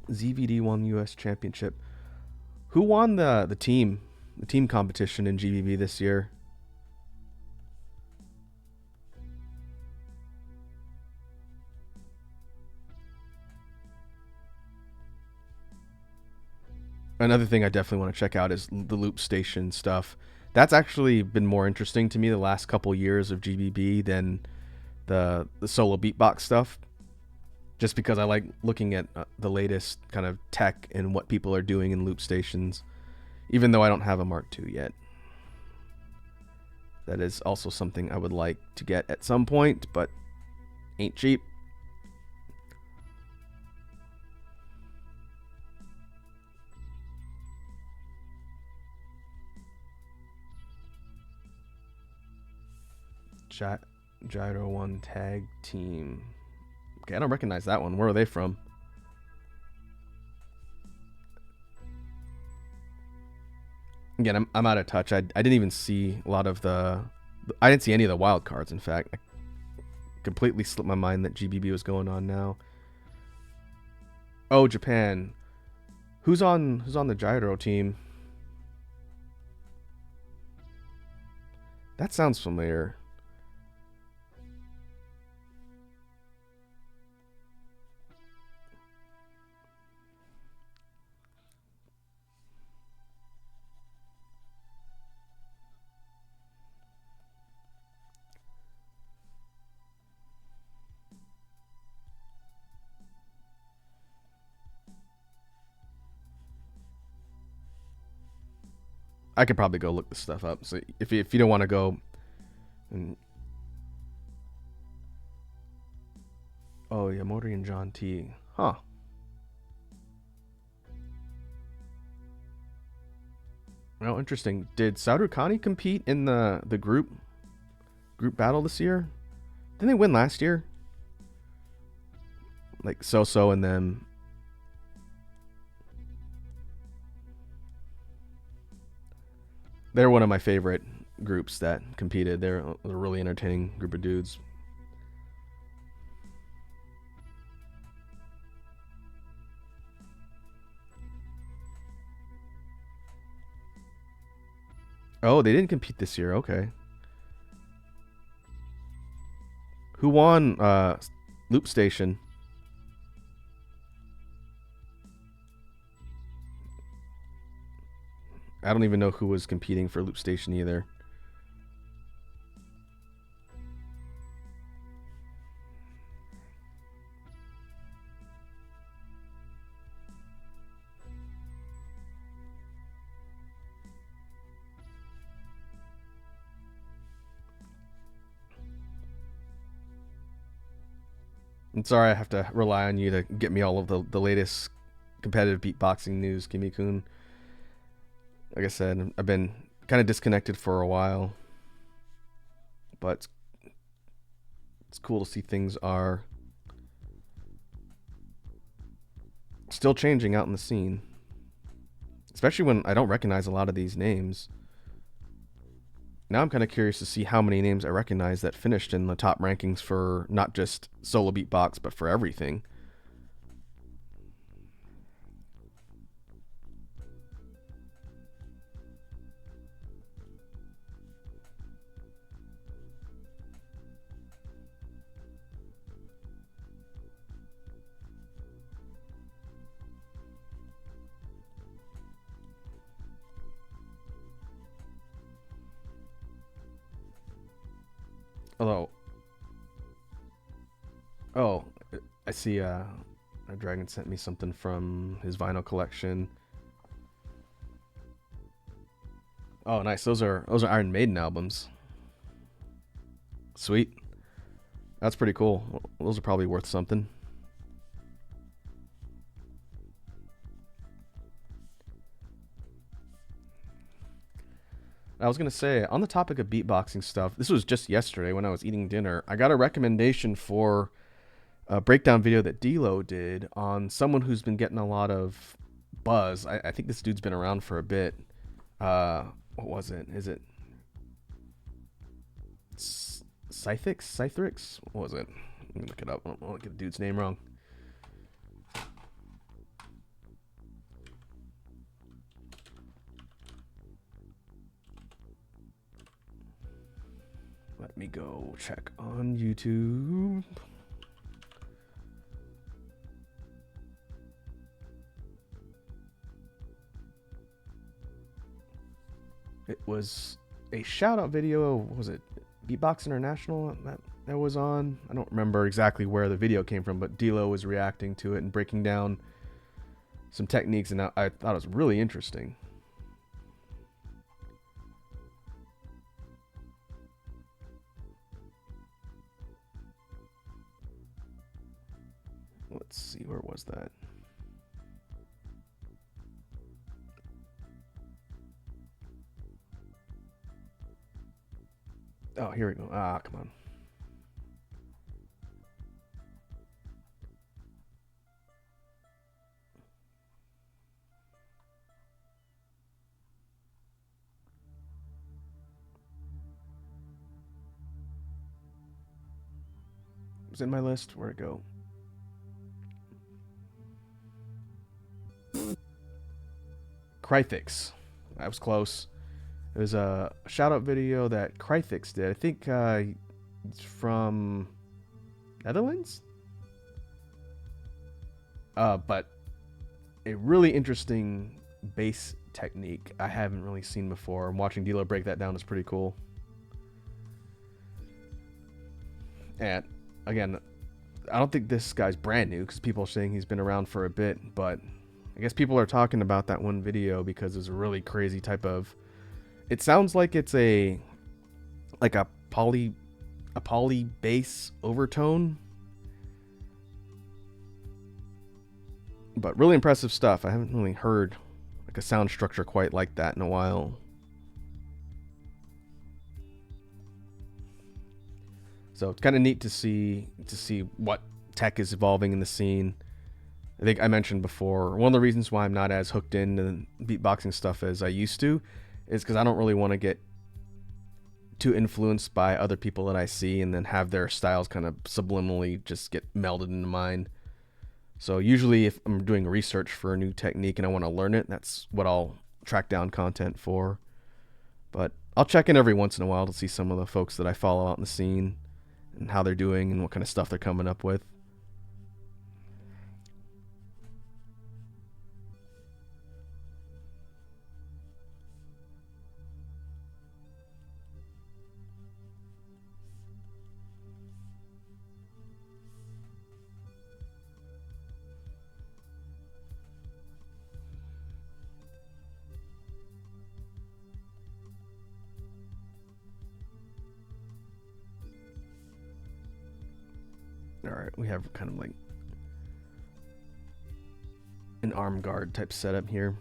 ZVD won US Championship. Who won the team competition in GBB this year? Another thing I definitely want to check out is the loop station stuff. That's actually been more interesting to me the last couple years of GBB than the solo beatbox stuff. Just because I like looking at the latest kind of tech and what people are doing in loop stations, even though I don't have a Mark II yet. That is also something I would like to get at some point, but ain't cheap. Gyro 1 tag team. Okay, I don't recognize that one. Where are they from? Again, I'm out of touch. I didn't even see a lot of I didn't see any of the wild cards, in fact. I completely slipped my mind that GBB was going on now. Oh, Japan. Who's on the Gyro team? That sounds familiar. I could probably go look this stuff up. So if you don't want to go and oh yeah, Mori and John T. Huh. Oh, interesting. Did Saurukani compete in the group battle this year? Didn't they win last year? Like So and them. They're one of my favorite groups that competed. They're a really entertaining group of dudes. Oh, they didn't compete this year. Okay. Who won Loop Station? I don't even know who was competing for Loop Station either. I'm sorry I have to rely on you to get me all of the latest competitive beatboxing news, Kimi-kun. Like I said, I've been kind of disconnected for a while, but it's cool to see things are still changing out in the scene, especially when I don't recognize a lot of these names. Now I'm kind of curious to see how many names I recognize that finished in the top rankings for not just solo beatbox, but for everything. Although, oh, I see a dragon sent me something from his vinyl collection. Oh, nice. Those are Iron Maiden albums. Sweet. That's pretty cool. Well, those are probably worth something. I was gonna say, on the topic of beatboxing stuff, this was just yesterday when I was eating dinner. I got a recommendation for a breakdown video that D'Lo did on someone who's been getting a lot of buzz. I think this dude's been around for a bit. What was it? Is it Cythrix? What was it? Let me look it up. I don't want to get the dude's name wrong. Let me go check on YouTube. It was a shout out video. What was it? Beatbox International that was on. I don't remember exactly where the video came from, but D'Lo was reacting to it and breaking down some techniques, and I thought it was really interesting. Let's see, where was that? Oh, here we go. Ah, come on. It was in my list. Where'd it go? Crythix. That was close. It was a shout out video that Crythix did. I think it's from Netherlands? But a really interesting bass technique I haven't really seen before. And watching D'Lo break that down is pretty cool. And again, I don't think this guy's brand new because people are saying he's been around for a bit, but I guess people are talking about that one video because it's a really crazy type of. It sounds like it's a poly bass overtone, but really impressive stuff. I haven't really heard like a sound structure quite like that in a while. So it's kind of neat to see what tech is evolving in the scene. I think I mentioned before, one of the reasons why I'm not as hooked into beatboxing stuff as I used to is because I don't really want to get too influenced by other people that I see and then have their styles kind of subliminally just get melded into mine. So usually if I'm doing research for a new technique and I want to learn it, that's what I'll track down content for. But I'll check in every once in a while to see some of the folks that I follow out in the scene and how they're doing and what kind of stuff they're coming up with. All right, we have kind of like an arm guard type setup here.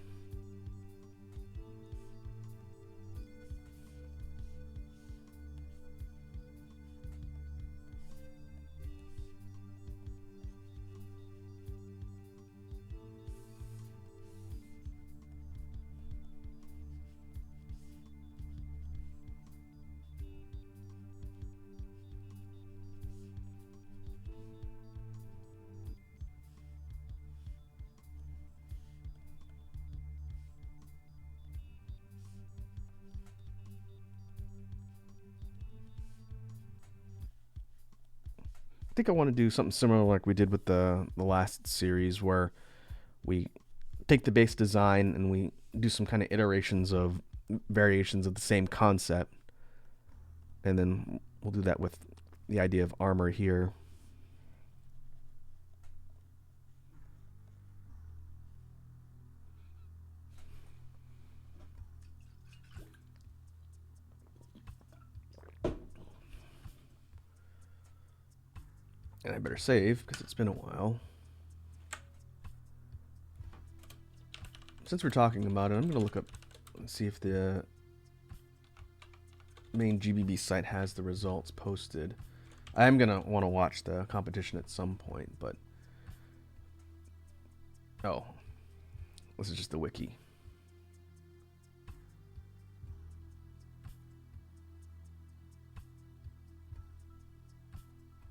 I think I want to do something similar like we did with the last series where we take the base design and we do some kind of iterations of variations of the same concept. And then we'll do that with the idea of armor here. And I better save because it's been a while. Since we're talking about it, I'm going to look up and see if the main GBB site has the results posted. I am gonna want to watch the competition at some point, but oh, this is just the wiki.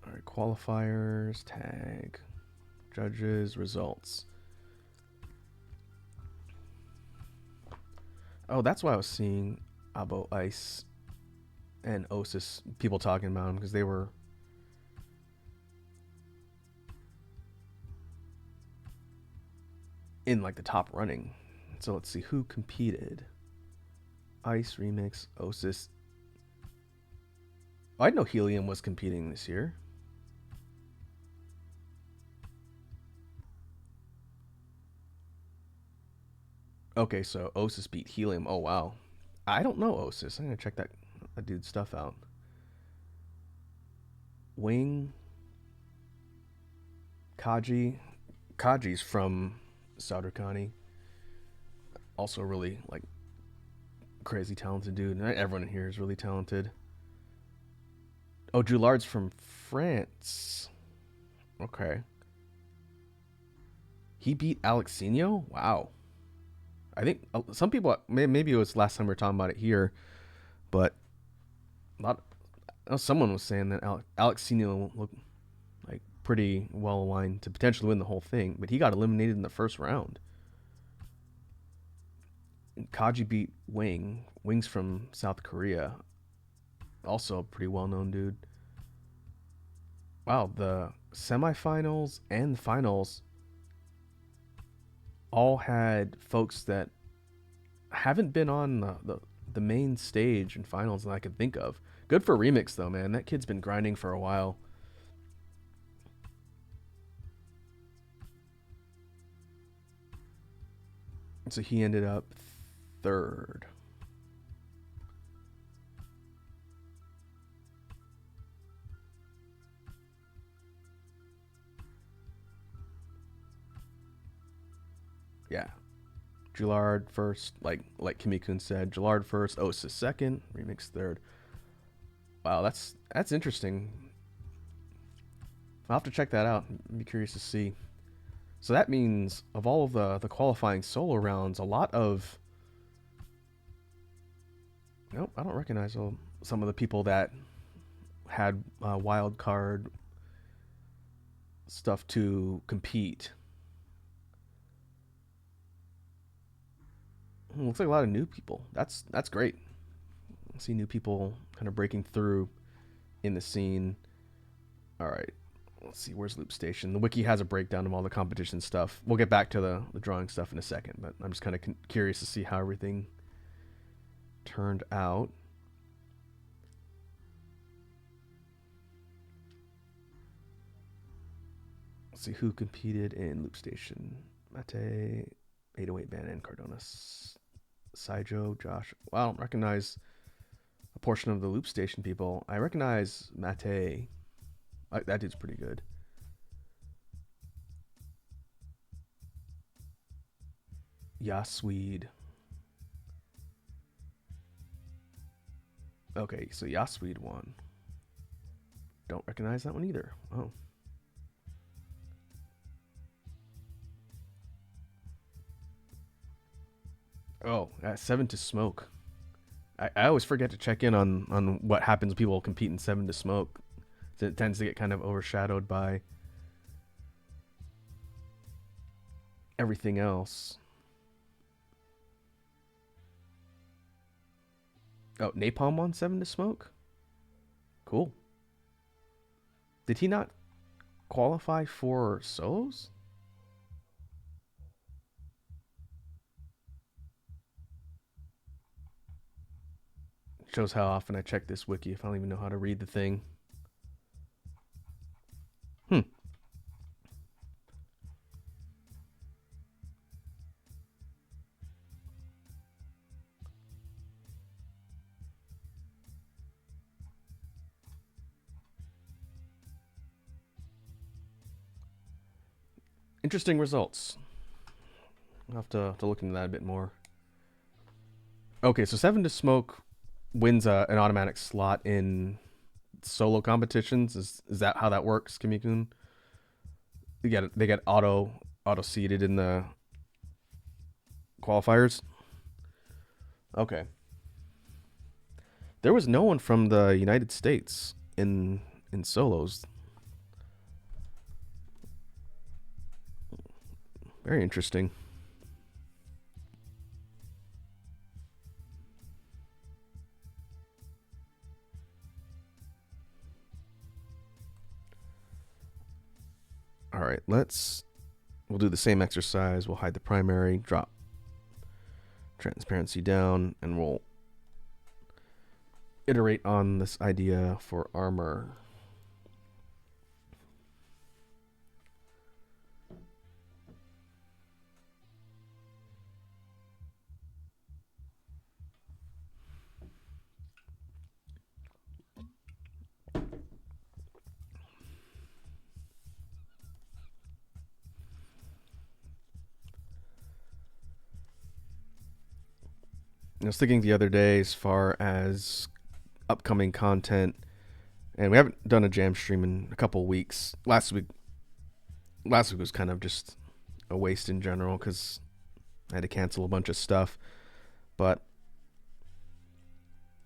All right, qualifiers, tag, judges, results. Oh, that's why I was seeing Abo Ice and Osis people talking about him, because they were in like the top running. So let's see who competed. Ice Remix, Osis. Oh, I know Helium was competing this year. Okay, so Osis beat Helium. Oh wow. I don't know Osis. I'm gonna check that dude's stuff out. Wing, Kaji. Kaji's from Sauderkani. Also really like crazy talented dude. Everyone in here is really talented. Oh, Joulard's from France. Okay. He beat Alexinho? Wow. I think some people, maybe it was last time we were talking about it here, but a lot. Someone was saying that Alexinho looked like pretty well aligned to potentially win the whole thing, but he got eliminated in the first round. And Kaji beat Wing. Wing's from South Korea. Also a pretty well known dude. Wow, the semifinals and the finals all had folks that haven't been on the main stage and finals that I could think of. Good for Remix though, man. That kid's been grinding for a while. So he ended up third. Yeah. Joulard first, like Kimi-kun said. Joulard first, Osis second, Remix third. Wow, that's interesting. I'll have to check that out. I'd be curious to see. So that means of all of the qualifying solo rounds, a lot of... Nope, I don't recognize some of the people that had wild card stuff to compete. Looks like a lot of new people. That's great. I see new people kind of breaking through in the scene. All right, let's see. Where's Loop Station? The wiki has a breakdown of all the competition stuff. We'll get back to the drawing stuff in a second, but I'm just kind of curious to see how everything turned out. Let's see who competed in Loop Station. Mate, 808 Band, and Cardonas. Saijo, Josh. Well, I don't recognize a portion of the Loop Station people. I recognize Mate. That dude's pretty good. Yasweed. Okay, so Yasweed won. Don't recognize that one either. Oh. Oh, 7 to Smoke. I always forget to check in on what happens when people compete in 7 to Smoke. It tends to get kind of overshadowed by everything else. Oh, Napalm won 7 to Smoke? Cool. Did he not qualify for solos? Shows how often I check this wiki if I don't even know how to read the thing. Interesting results. I'll have to look into that a bit more. Okay, so 7 to Smoke wins an automatic slot in solo competitions. Is that how that works, Kimikun? They get auto seeded in the qualifiers. Okay. There was no one from the United States in solos. Very interesting. All right, we'll do the same exercise. We'll hide the primary, drop transparency down, and we'll iterate on this idea for armor. I was thinking the other day as far as upcoming content, and we haven't done a jam stream in a couple weeks. Last week was kind of just a waste in general because I had to cancel a bunch of stuff. But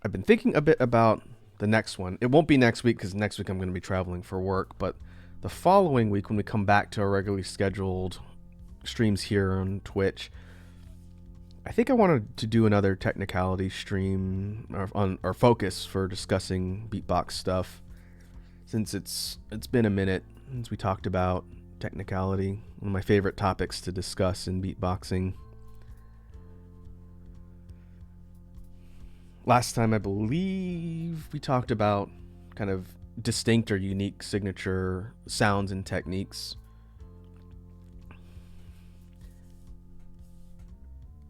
I've been thinking a bit about the next one. It won't be next week because next week I'm going to be traveling for work. But the following week, when we come back to our regularly scheduled streams here on Twitch, I think I wanted to do another technicality stream or focus for discussing beatbox stuff, since it's been a minute since we talked about technicality, one of my favorite topics to discuss in beatboxing. Last time, I believe we talked about kind of distinct or unique signature sounds and techniques.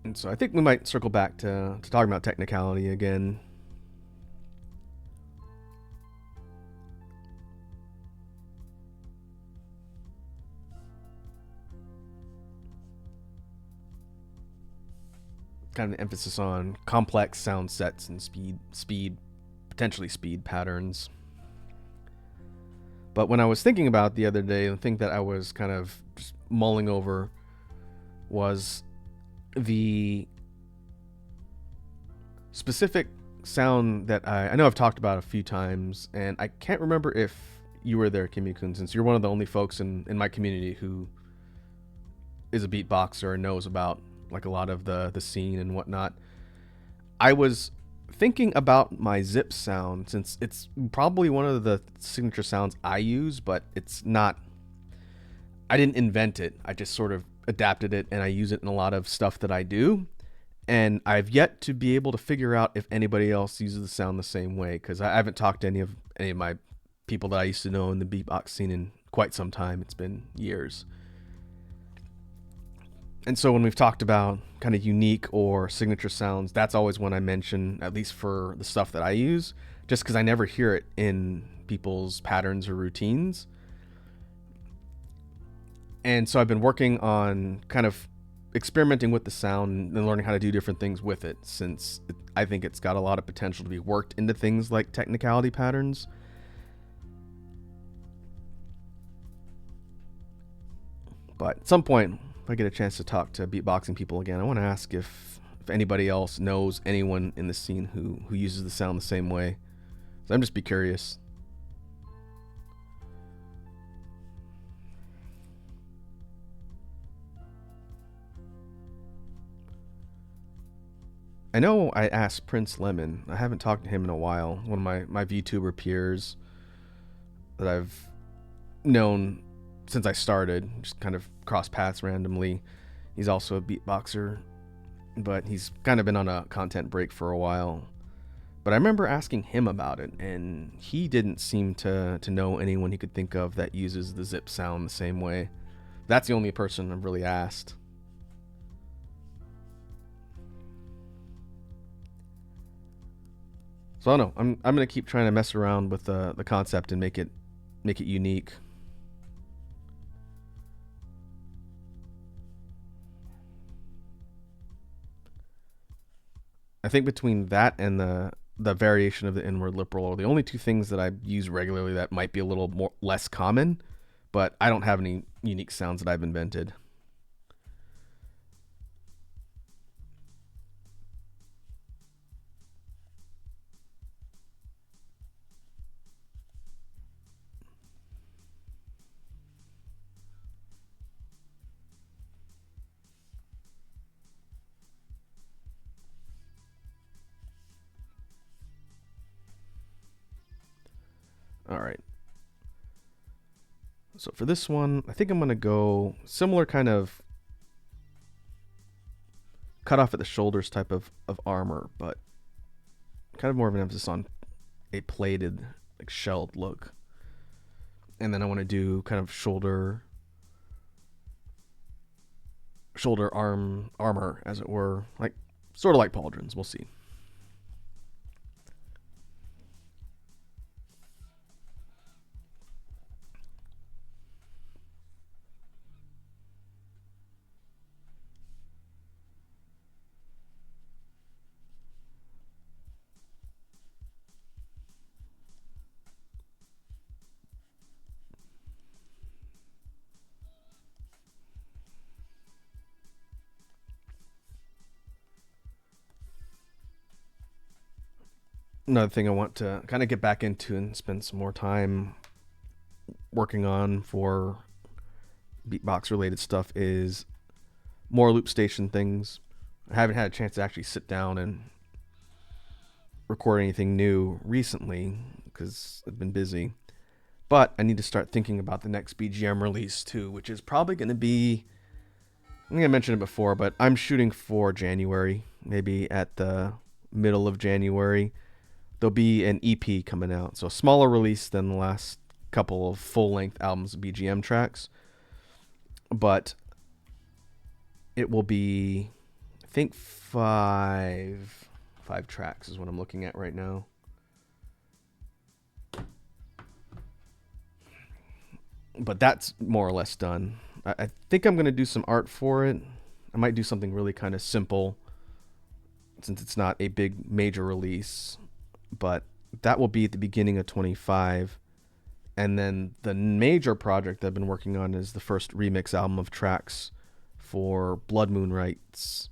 And so I think we might circle back to talking about technicality again. Kind of an emphasis on complex sound sets and potentially speed patterns. But when I was thinking about it the other day, the thing that I was kind of just mulling over was the specific sound that I know I've talked about a few times, and I can't remember if you were there, Kimmy-kun, since you're one of the only folks in my community who is a beatboxer and knows about like a lot of the scene and whatnot. I was thinking about my zip sound, since it's probably one of the signature sounds I use, but it's not, I didn't invent it. I just sort of adapted it, and I use it in a lot of stuff that I do. And I've yet to be able to figure out if anybody else uses the sound the same way, because I haven't talked to any of my people that I used to know in the beatbox scene in quite some time. It's been years. And so when we've talked about kind of unique or signature sounds, that's always one I mention, at least for the stuff that I use, just because I never hear it in people's patterns or routines. And so I've been working on kind of experimenting with the sound and learning how to do different things with it, since I think it's got a lot of potential to be worked into things like technicality patterns. But at some point, if I get a chance to talk to beatboxing people again, I want to ask if anybody else knows anyone in the scene who uses the sound the same way. So I'm just be curious. I know I asked Prince Lemon. I haven't talked to him in a while. One of my VTuber peers that I've known since I started, just kind of cross paths randomly. He's also a beatboxer, but he's kind of been on a content break for a while. But I remember asking him about it, and he didn't seem to know anyone he could think of that uses the zip sound the same way. That's the only person I've really asked. So I don't know. I'm gonna keep trying to mess around with the concept and make it unique. I think between that and the the variation of the inward lip roll are the only two things that I use regularly that might be a little more less common, but I don't have any unique sounds that I've invented. All right. So for this one, I think I'm going to go similar kind of cut off at the shoulders type of armor, but kind of more of an emphasis on a plated, like shelled look. And then I want to do kind of shoulder armor, as it were, like sort of like pauldrons. We'll see. Another thing I want to kind of get back into and spend some more time working on for beatbox related stuff is more loop station things. I haven't had a chance to actually sit down and record anything new recently because I've been busy. But I need to start thinking about the next BGM release too, which is probably going to be, I think I mentioned it before, but I'm shooting for January, maybe at the middle of January. There'll be an EP coming out, so a smaller release than the last couple of full-length albums of BGM tracks. But it will be, I think, five tracks is what I'm looking at right now. But that's more or less done. I think I'm going to do some art for it. I might do something really kind of simple since it's not a big major release. But that will be at the beginning of 25. And then the major project I've been working on is the first remix album of tracks for Blood Moon Rights.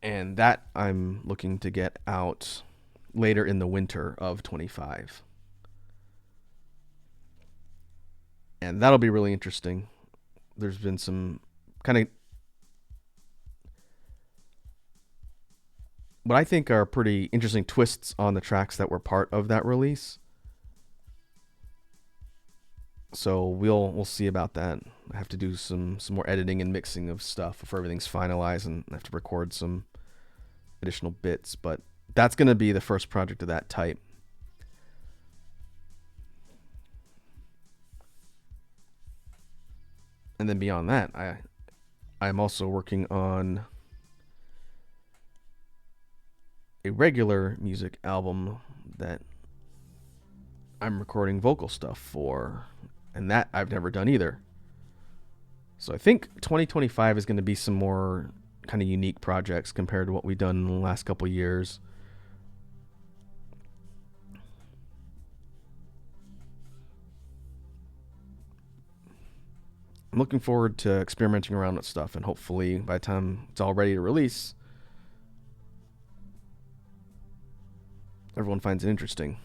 And that I'm looking to get out later in the winter of 25. And that'll be really interesting. There's been some kind of what I think are pretty interesting twists on the tracks that were part of that release. So we'll see about that. I have to do some more editing and mixing of stuff before everything's finalized, and I have to record some additional bits. But that's going to be the first project of that type. And then beyond that, I'm also working on a regular music album that I'm recording vocal stuff for, and that I've never done either. So I think 2025 is going to be some more kind of unique projects compared to what we've done in the last couple years. I'm looking forward to experimenting around with stuff, and hopefully by the time it's all ready to release, everyone finds it interesting.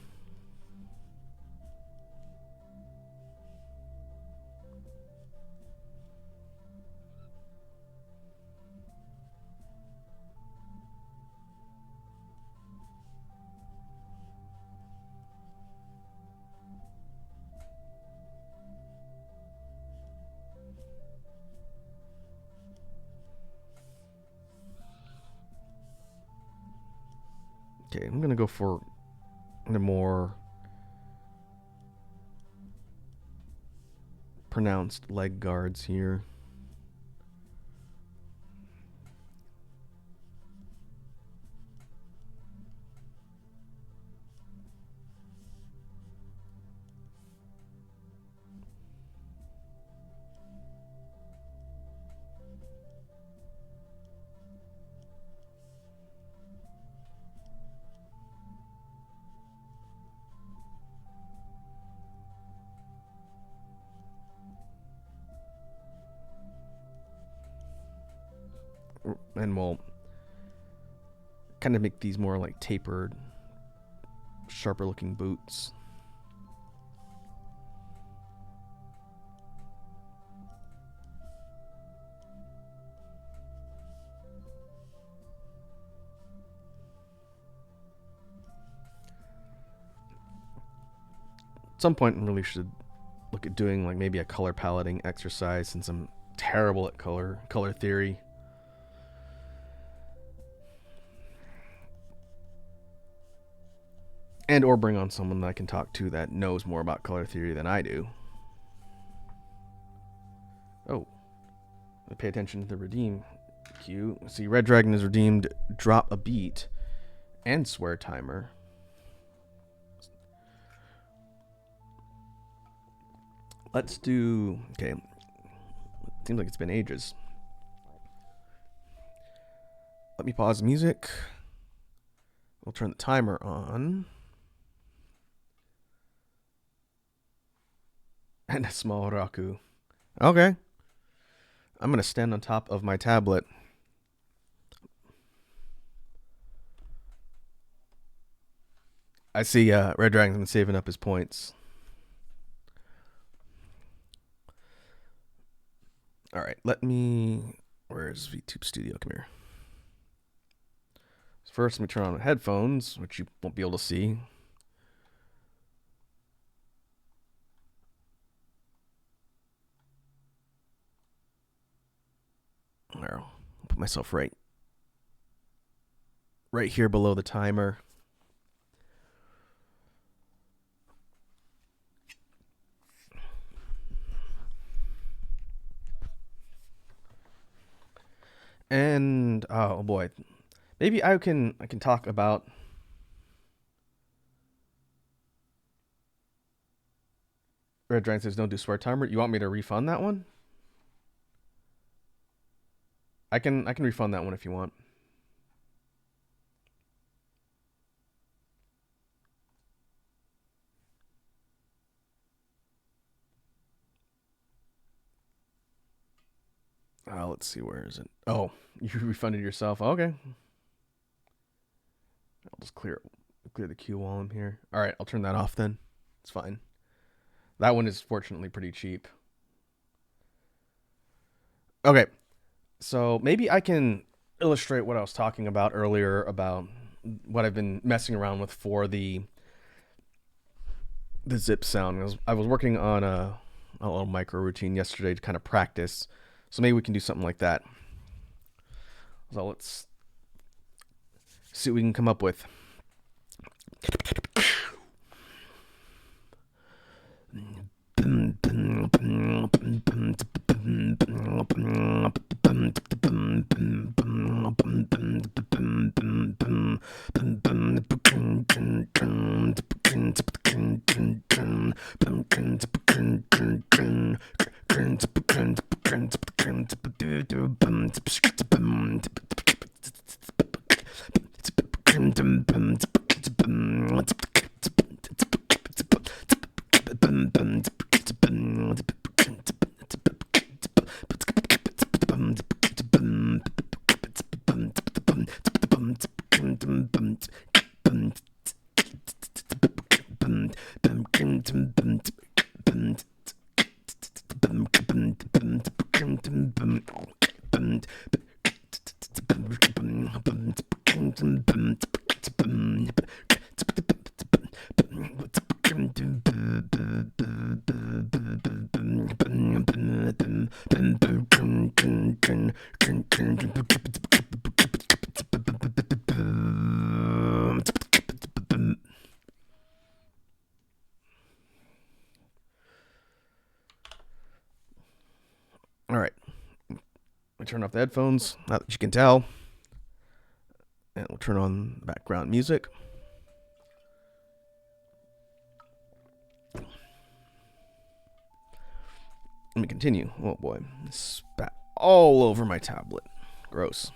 Okay, I'm going to go for the more pronounced leg guards here. and we'll kind of make these more like tapered, sharper looking boots. At some point, I really should look at doing like maybe a color paletting exercise, since I'm terrible at color theory. And or bring on someone that I can talk to that knows more about color theory than I do. Oh, pay attention to the redeem queue. See, Red Dragon is redeemed drop a beat and swear timer. Let's do, okay, seems like it's been ages. Let me pause the music. We'll turn the timer on. And a small raku. Okay. I'm going to stand on top of my tablet. I see Red Dragon's been saving up his points. All right, let me... Where's VTube Studio? Come here. First, let me turn on the headphones, which you won't be able to see. There, I'll put myself right here below the timer. And oh boy, maybe I can talk about Red Dragon says don't do swear timer. You want me to refund that one? I can refund that one if you want. Let's see, where is it? Oh, you refunded yourself. Okay. I'll just clear the queue while I'm here. All right, I'll turn that off then. It's fine. That one is fortunately pretty cheap. Okay. So maybe I can illustrate what I was talking about earlier about what I've been messing around with for the zip sound. I was working on a little micro routine yesterday to kind of practice. So maybe we can do something like that. So let's see what we can come up with. All right. We turn off the headphones, not that you can tell. And we'll turn on background music. Let me continue. Oh boy. Spat all over my tablet. Gross.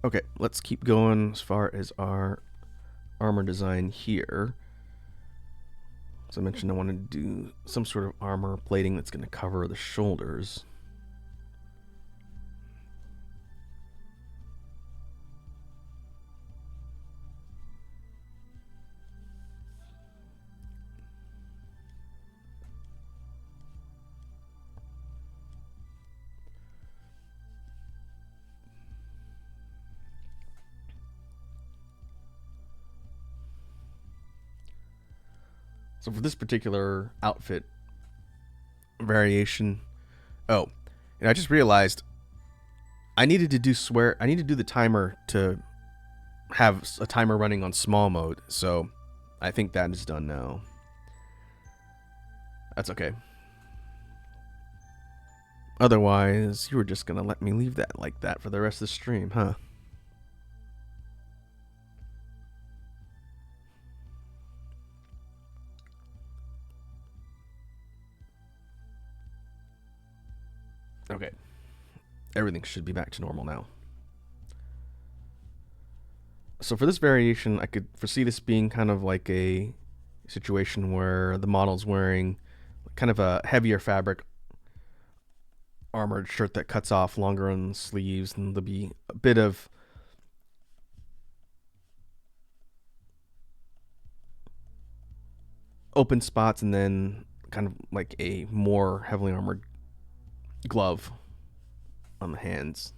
Okay, let's keep going as far as our armor design here. As I mentioned, I wanted to do some sort of armor plating that's going to cover the shoulders. So for this particular outfit variation, oh, and I just realized I needed to do the timer to have a timer running on small mode. So I think that is done now. That's okay. Otherwise, you were just gonna let me leave that like that for the rest of the stream, huh? Okay. Everything should be back to normal now. So for this variation, I could foresee this being kind of like a situation where the model's wearing kind of a heavier fabric armored shirt that cuts off longer on the sleeves, and there'll be a bit of open spots, and then kind of like a more heavily armored glove on the hands.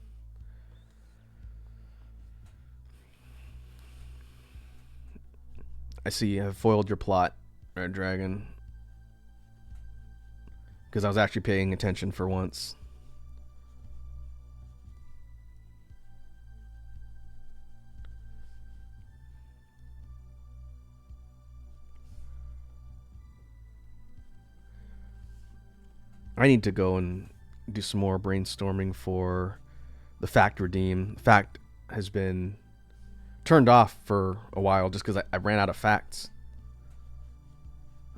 I see I've foiled your plot, Red Dragon, because I was actually paying attention for once. I need to go and do some more brainstorming for the fact redeem. Fact has been turned off for a while just because I ran out of facts.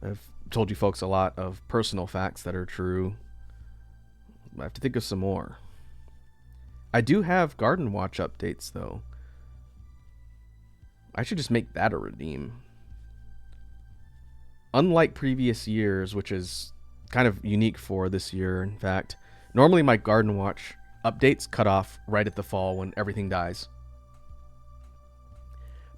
I've told you folks a lot of personal facts that are true. I have to think of some more. I do have Garden Watch updates, though. I should just make that a redeem. Unlike previous years, which is kind of unique for this year, in fact, normally my Garden Watch updates cut off right at the fall when everything dies.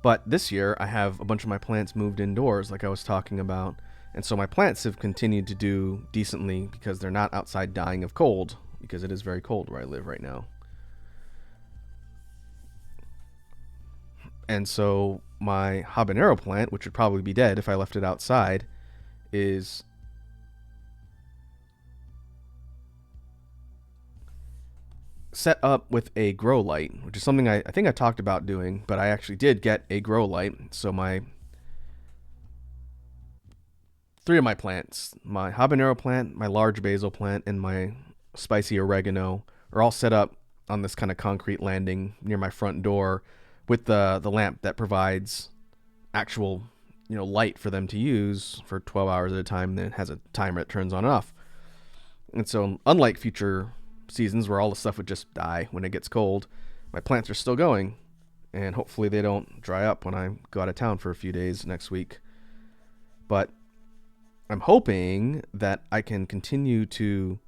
But this year, I have a bunch of my plants moved indoors, like I was talking about, and so my plants have continued to do decently because they're not outside dying of cold, because it is very cold where I live right now. And so my habanero plant, which would probably be dead if I left it outside, is set up with a grow light, which is something I think I talked about doing, but I actually did get a grow light. So my 3 of my plants, my habanero plant, my large basil plant, and my spicy oregano, are all set up on this kind of concrete landing near my front door with the lamp that provides actual light for them to use for 12 hours at a time. Then it has a timer that turns on and off. And so unlike future seasons where all the stuff would just die when it gets cold, my plants are still going, and hopefully they don't dry up when I go out of town for a few days next week. But I'm hoping that I can continue to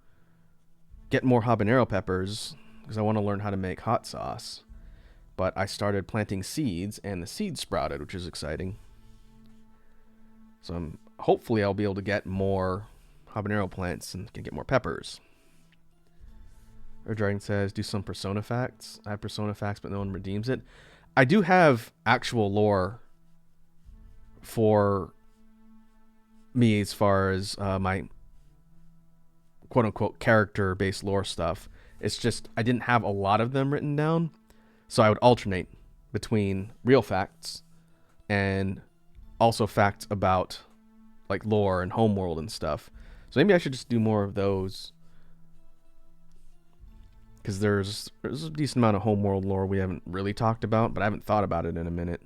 get more habanero peppers because I want to learn how to make hot sauce. But I started planting seeds, and the seeds sprouted, which is exciting. So hopefully I'll be able to get more habanero plants and can get more peppers. Or Dragon says, do some persona facts. I have persona facts, but no one redeems it. I do have actual lore for me as far as my quote-unquote character-based lore stuff. It's just I didn't have a lot of them written down, so I would alternate between real facts and also facts about like lore and homeworld and stuff. So maybe I should just do more of those, because there's a decent amount of homeworld lore we haven't really talked about, but I haven't thought about it in a minute.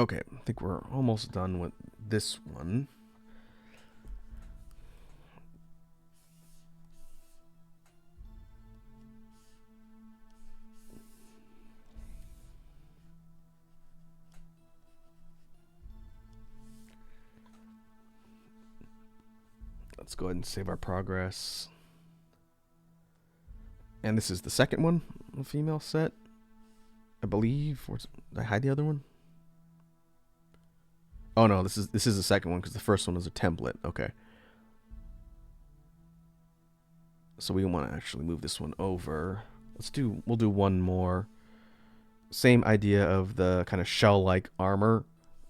Okay, I think we're almost done with this one. Let's go ahead and save our progress. And this is the second one, the female set, I believe. Or did I hide the other one? Oh no, this is the second one because the first one was a template. Okay. So we want to actually move this one over. We'll do one more. Same idea of the kind of shell-like armor,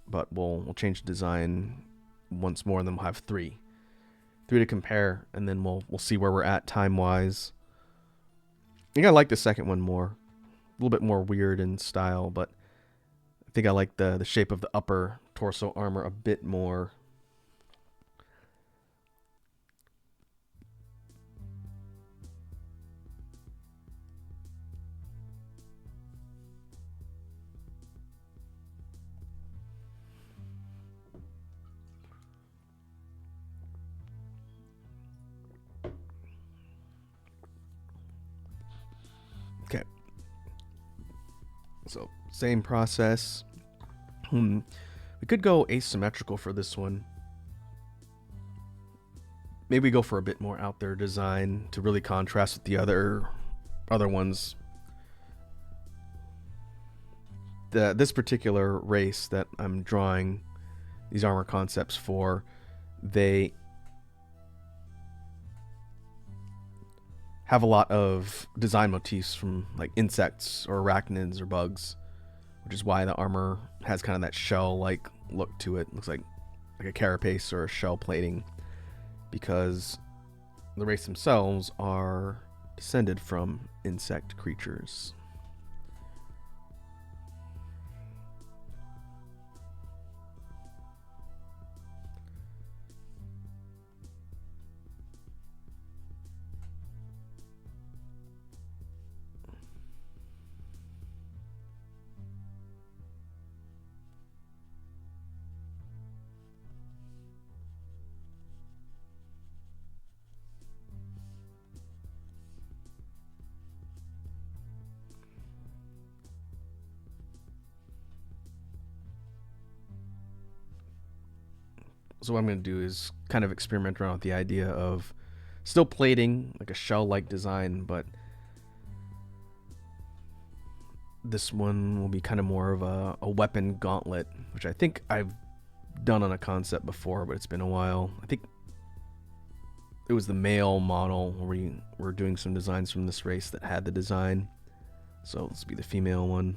but we'll change the design once more, and then we'll have three to compare, and then we'll see where we're at time-wise. I think I like the second one more, a little bit more weird in style, but I think I like the shape of the upper torso armor a bit more. Okay. So, same process. We could go asymmetrical for this one. Maybe go for a bit more out there design to really contrast with the other ones. This particular race that I'm drawing these armor concepts for, they have a lot of design motifs from like insects or arachnids or bugs, which is why the armor has kind of that shell-like look to it. It looks like a carapace or a shell plating, because the race themselves are descended from insect creatures. So what I'm going to do is kind of experiment around with the idea of still plating like a shell-like design, but this one will be kind of more of a weapon gauntlet, which I think I've done on a concept before, but it's been a while. I think it was the male model where we were doing some designs from this race that had the design. So this will be the female one.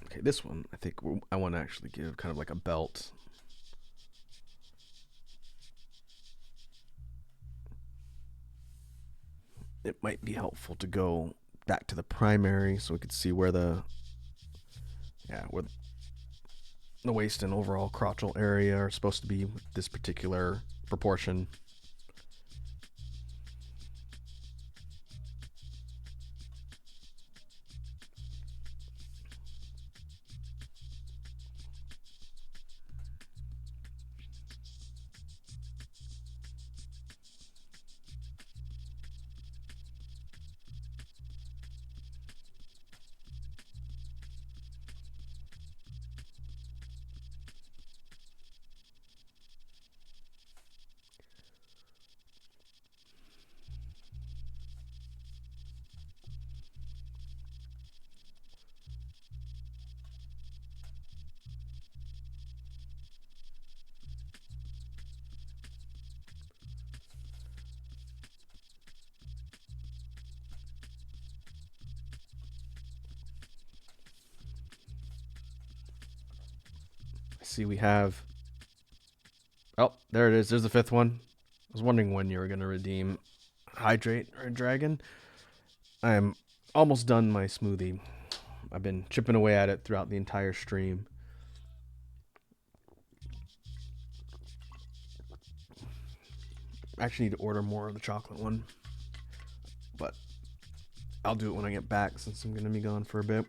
Okay, this one, I think I want to actually give kind of like a belt. It might be helpful to go back to the primary so we could see where the waist and overall crotchal area are supposed to be with this particular proportion. See, we have. Oh, there it is. There's the fifth one. I was wondering when you were going to redeem Hydrate or Dragon. I'm almost done my smoothie. I've been chipping away at it throughout the entire stream. I actually need to order more of the chocolate one. But I'll do it when I get back since I'm going to be gone for a bit.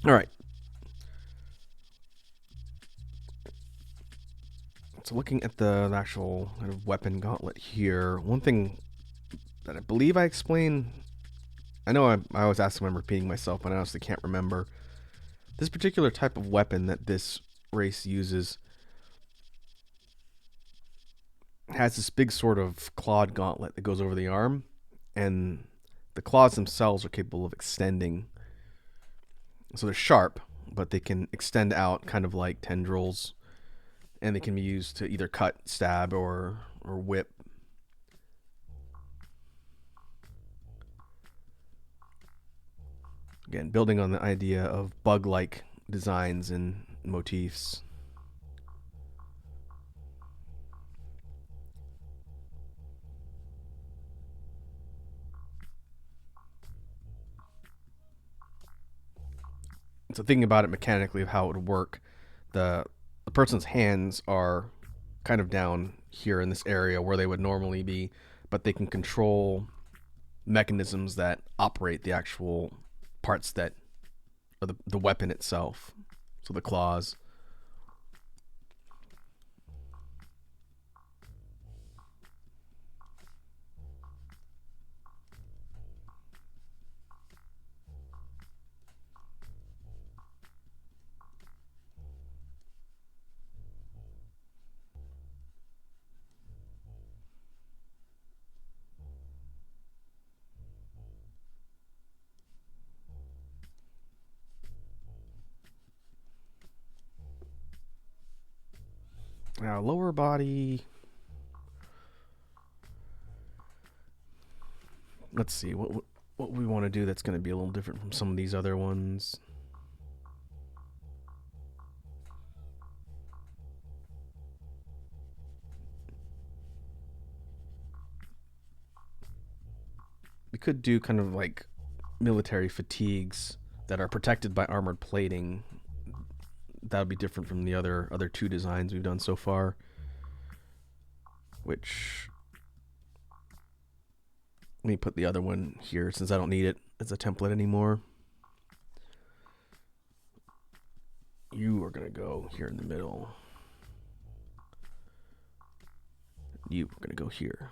All right. So looking at the actual kind of weapon gauntlet here, one thing that I believe I explained, I know I always ask when I'm repeating myself, but I honestly can't remember. This particular type of weapon that this race uses has this big sort of clawed gauntlet that goes over the arm, and the claws themselves are capable of extending. So they're sharp, but they can extend out kind of like tendrils, and they can be used to either cut, stab, or whip. Again, building on the idea of bug-like designs and motifs. So thinking about it mechanically of how it would work, the person's hands are kind of down here in this area where they would normally be, but they can control mechanisms that operate the actual parts that are the weapon itself. So the claws. Now, lower body. Let's see what we want to do that's going to be a little different from some of these other ones. We could do kind of like military fatigues that are protected by armored plating. That would be different from the other two designs we've done so far. Which, let me put the other one here since I don't need it as a template anymore. You are going to go here in the middle. You are going to go here.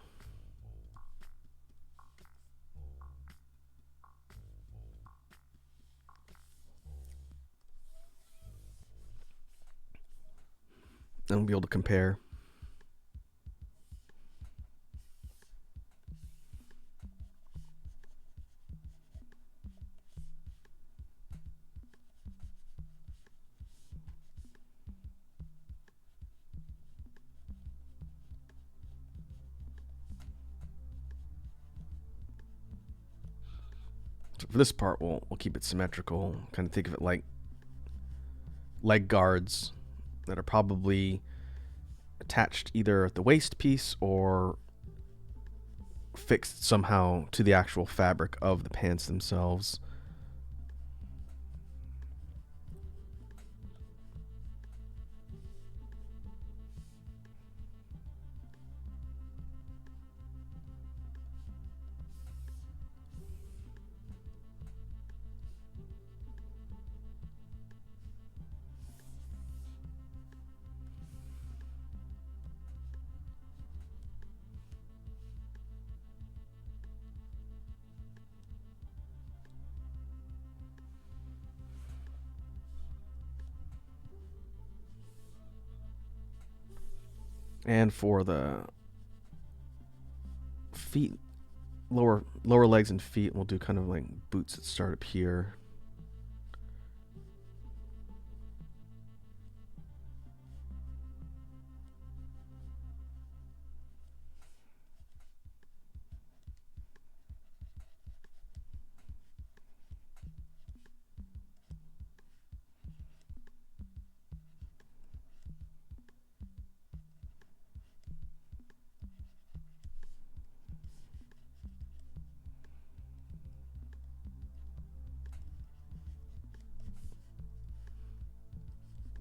And we'll be able to compare. So for this part, we'll keep it symmetrical. Kind of think of it like leg guards that are probably attached either at the waist piece or fixed somehow to the actual fabric of the pants themselves. And for the feet, lower legs and feet, we'll do kind of like boots that start up here.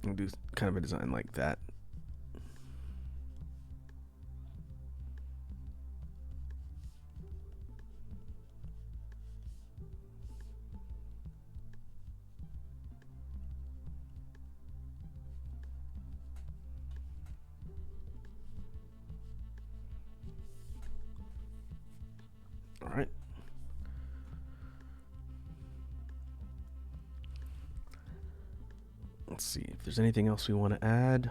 We'll do kind of a design like that. All right. Let's see if there's anything else we want to add.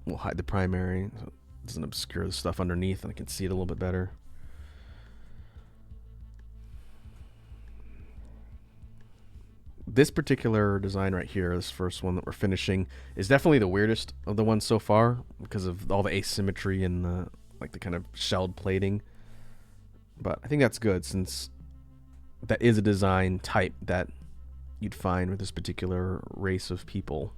We'll hide the primary so it doesn't obscure the stuff underneath and I can see it a little bit better. This particular design right here, this first one that we're finishing, is definitely the weirdest of the ones so far because of all the asymmetry and the kind of shelled plating. But I think that's good since that is a design type that you'd find with this particular race of people.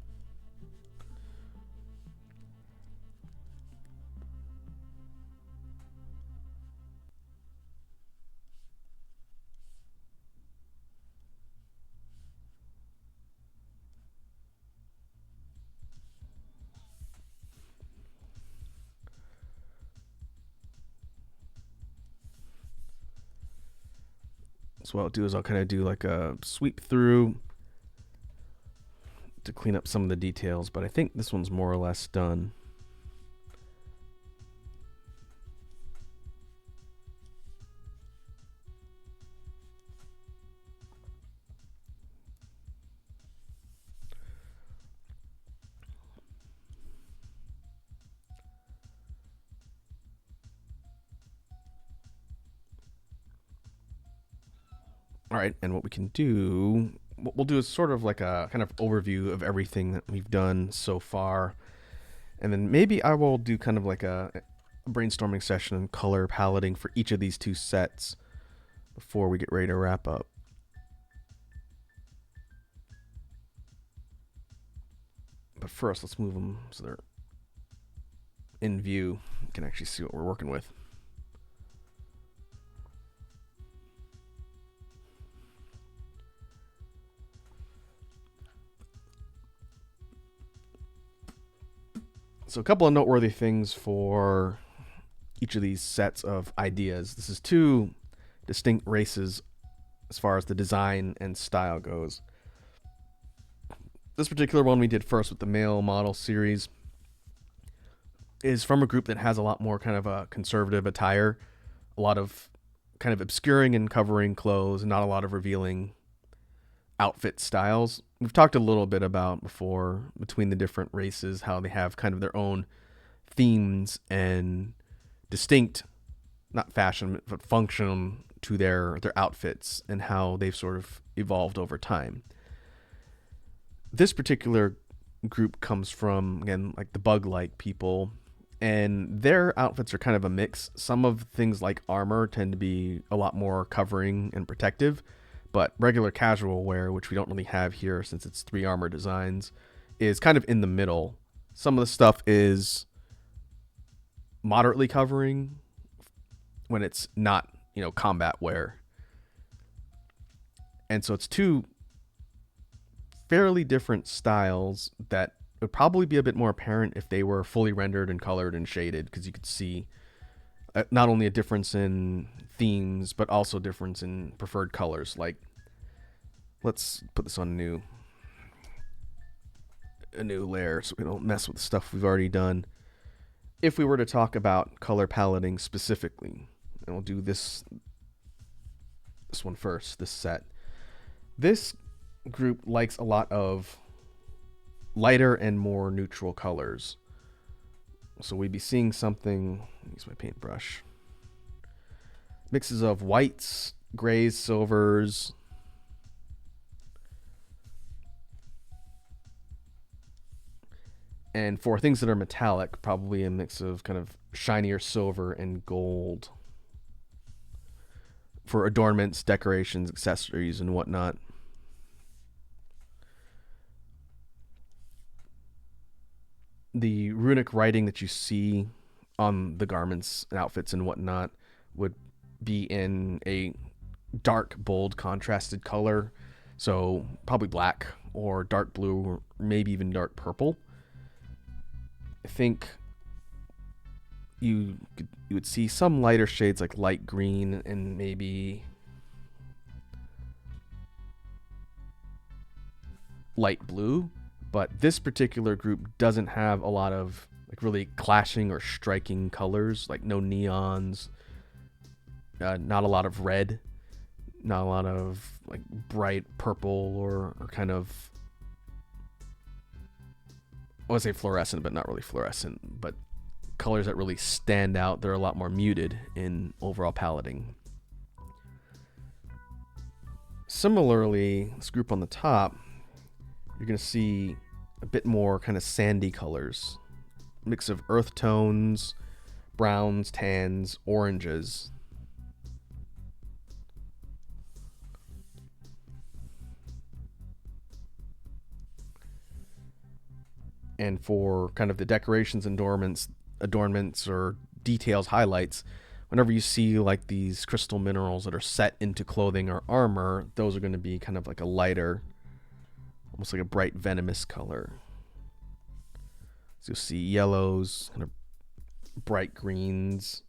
So what I'll do is I'll kind of do like a sweep through to clean up some of the details, but I think this one's more or less done. All right, and what we'll do is sort of like a kind of overview of everything that we've done so far. And then maybe I will do kind of like a brainstorming session and color paletting for each of these two sets before we get ready to wrap up. But first, let's move them so they're in view. You can actually see what we're working with. So a couple of noteworthy things for each of these sets of ideas. This is two distinct races as far as the design and style goes. This particular one we did first with the male model series is from a group that has a lot more kind of a conservative attire, a lot of kind of obscuring and covering clothes, and not a lot of revealing outfit styles. We've talked a little bit about before between the different races, how they have kind of their own themes and distinct, not fashion, but function to their outfits and how they've sort of evolved over time. This particular group comes from, again, like the bug-like people, and their outfits are kind of a mix. Some of things like armor tend to be a lot more covering and protective, but regular casual wear, which we don't really have here since it's 3 armor designs, is kind of in the middle. Some of the stuff is moderately covering when it's not, combat wear. And so it's two fairly different styles that would probably be a bit more apparent if they were fully rendered and colored and shaded, because you could see not only a difference in themes, but also difference in preferred colors. Like, let's put this on a new layer so we don't mess with the stuff we've already done. If we were to talk about color paletting specifically, and we'll do this one first, this set. This group likes a lot of lighter and more neutral colors. So we'd be seeing something, use my paintbrush, mixes of whites, grays, silvers, and for things that are metallic, probably a mix of kind of shinier silver and gold for adornments, decorations, accessories, and whatnot. The runic writing that you see on the garments and outfits and whatnot would be in a dark, bold, contrasted color. So probably black or dark blue or maybe even dark purple. I think you would see some lighter shades like light green and maybe light blue, but this particular group doesn't have a lot of like really clashing or striking colors, like no neons, not a lot of red, not a lot of like bright purple or kind of, I would say fluorescent, but not really fluorescent, but colors that really stand out. They're a lot more muted in overall paleting. Similarly, this group on the top, you're going to see a bit more kind of sandy colors, mix of earth tones, browns, tans, oranges. And for kind of the decorations and adornments or details, highlights, whenever you see like these crystal minerals that are set into clothing or armor, those are going to be kind of like a lighter, almost like a bright venomous color. So you'll see yellows, kind of bright greens.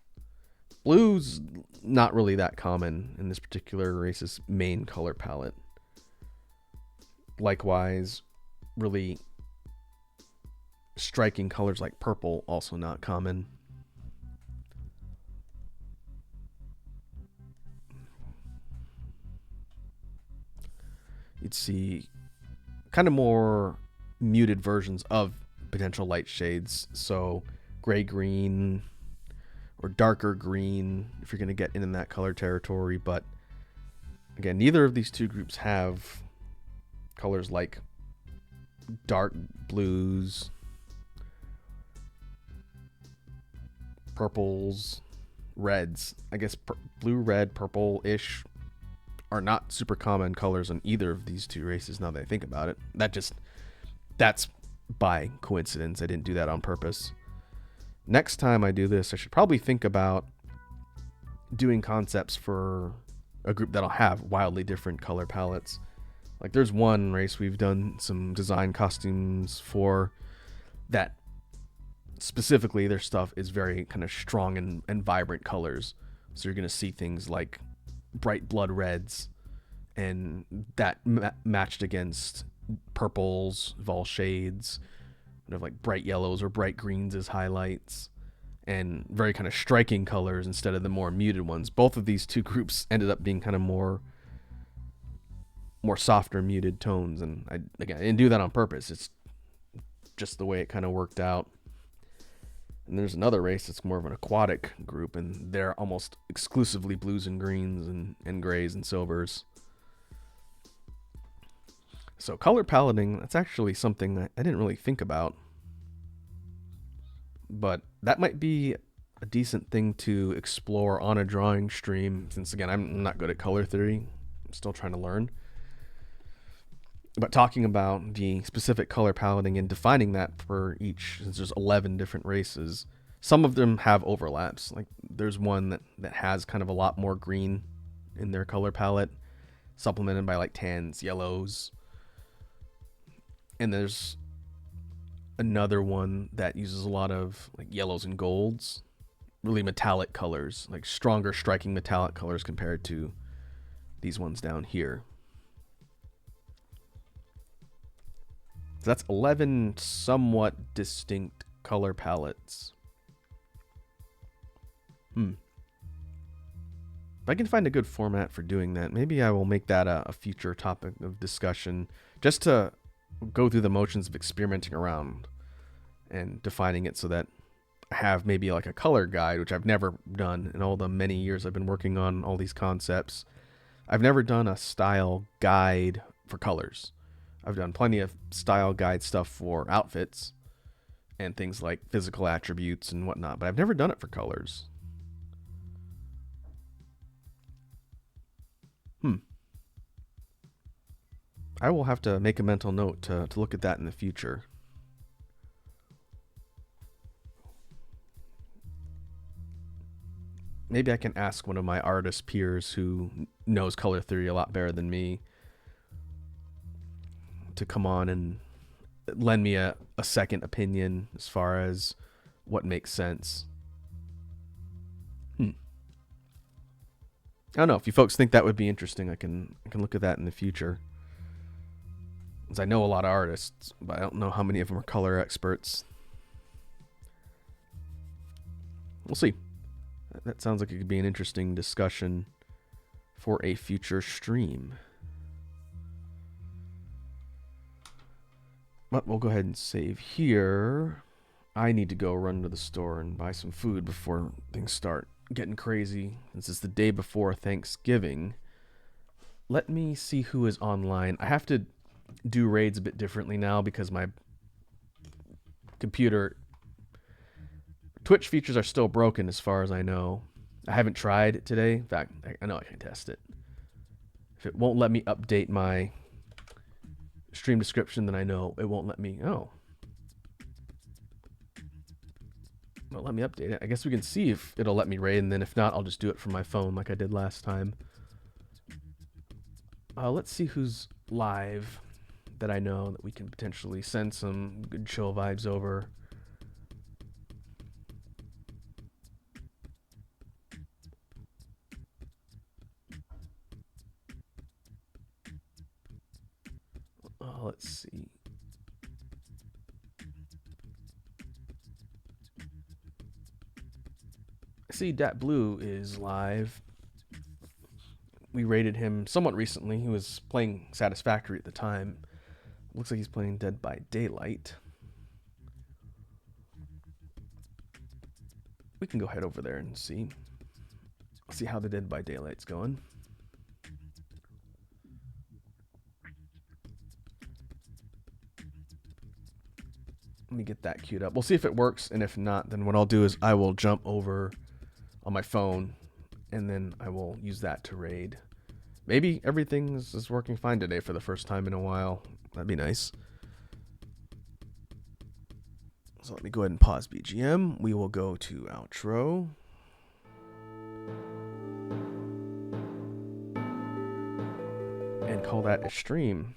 Blues, not really that common in this particular race's main color palette. Likewise, really striking colors like purple, also not common. You'd see kind of more muted versions of potential light shades, so gray green or darker green if you're going to get in that color territory. But again, neither of these two groups have colors like dark blues, purples, reds. I guess blue, red, purple-ish are not super common colors on either of these two races now that I think about it. That's by coincidence. I didn't do that on purpose. Next time I do this, I should probably think about doing concepts for a group that'll have wildly different color palettes. Like there's one race we've done some design costumes for that specifically their stuff is very kind of strong and vibrant colors. So you're going to see things like bright blood reds and that matched against purples of all shades, kind of like bright yellows or bright greens as highlights, and very kind of striking colors instead of the more muted ones. Both of these two groups ended up being kind of more softer muted tones, and I didn't do that on purpose. It's just the way it kind of worked out. And there's another race that's more of an aquatic group, and they're almost exclusively blues and greens and grays and silvers. So color paleting, that's actually something I didn't really think about. But that might be a decent thing to explore on a drawing stream, since again, I'm not good at color theory. I'm still trying to learn. But talking about the specific color paleting and defining that for each, since there's 11 different races, some of them have overlaps. Like there's one that has kind of a lot more green in their color palette, supplemented by like tans, yellows. And there's another one that uses a lot of like yellows and golds, really metallic colors, like stronger striking metallic colors compared to these ones down here. So that's 11 somewhat distinct color palettes. If I can find a good format for doing that, maybe I will make that a future topic of discussion, just to go through the motions of experimenting around and defining it so that I have maybe like a color guide, which I've never done in all the many years I've been working on all these concepts. I've never done a style guide for colors. I've done plenty of style guide stuff for outfits and things like physical attributes and whatnot, but I've never done it for colors. I will have to make a mental note to look at that in the future. Maybe I can ask one of my artist peers who knows color theory a lot better than me to come on and lend me a second opinion as far as what makes sense. I don't know. If you folks think that would be interesting, I can look at that in the future. Because I know a lot of artists, but I don't know how many of them are color experts. We'll see. That sounds like it could be an interesting discussion for a future stream. But we'll go ahead and save here. I need to go run to the store and buy some food before things start getting crazy. Since it's the day before Thanksgiving. Let me see who is online. I have to do raids a bit differently now because my computer Twitch features are still broken as far as I know. I haven't tried it today. In fact, I know I can test it. If it won't let me update my stream description, then I know it won't let me. Oh. Well, let me update it. I guess we can see if it'll let me raid, and then if not, I'll just do it from my phone like I did last time. Let's see who's live that I know that we can potentially send some good chill vibes over. Let's see. I see Dat Blue is live. We raided him somewhat recently. He was playing Satisfactory at the time. Looks like he's playing Dead by Daylight. We can go head over there and see how the Dead by Daylight's going. Let me get that queued up. We'll see if it works, and if not, then what I'll do is I will jump over on my phone, and then I will use that to raid. Maybe everything is working fine today for the first time in a while. That'd be nice. So let me go ahead and pause BGM. We will go to outro. And call that a stream.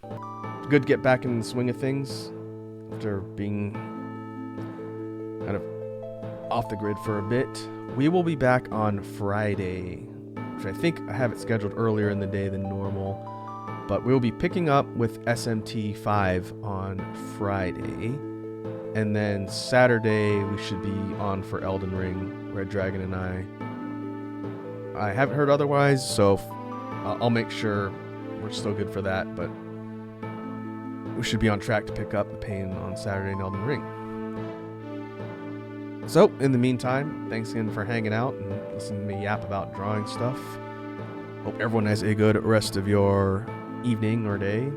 It's good to get back in the swing of things after being kind of off the grid for a bit. We will be back on Friday, which I think I have it scheduled earlier in the day than normal. But we'll be picking up with SMT 5 on Friday. And then Saturday we should be on for Elden Ring, Red Dragon and I haven't heard otherwise, so I'll make sure we're still good for that, but we should be on track to pick up the pain on Saturday in Elden Ring. So, in the meantime, thanks again for hanging out and listening to me yap about drawing stuff. Hope everyone has a good rest of your evening or day.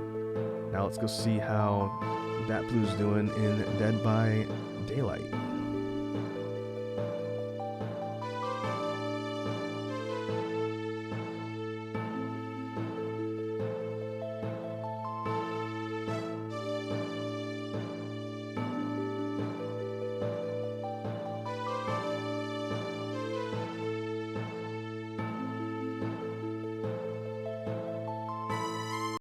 Now let's go see how Dat Blue's doing in Dead by Daylight.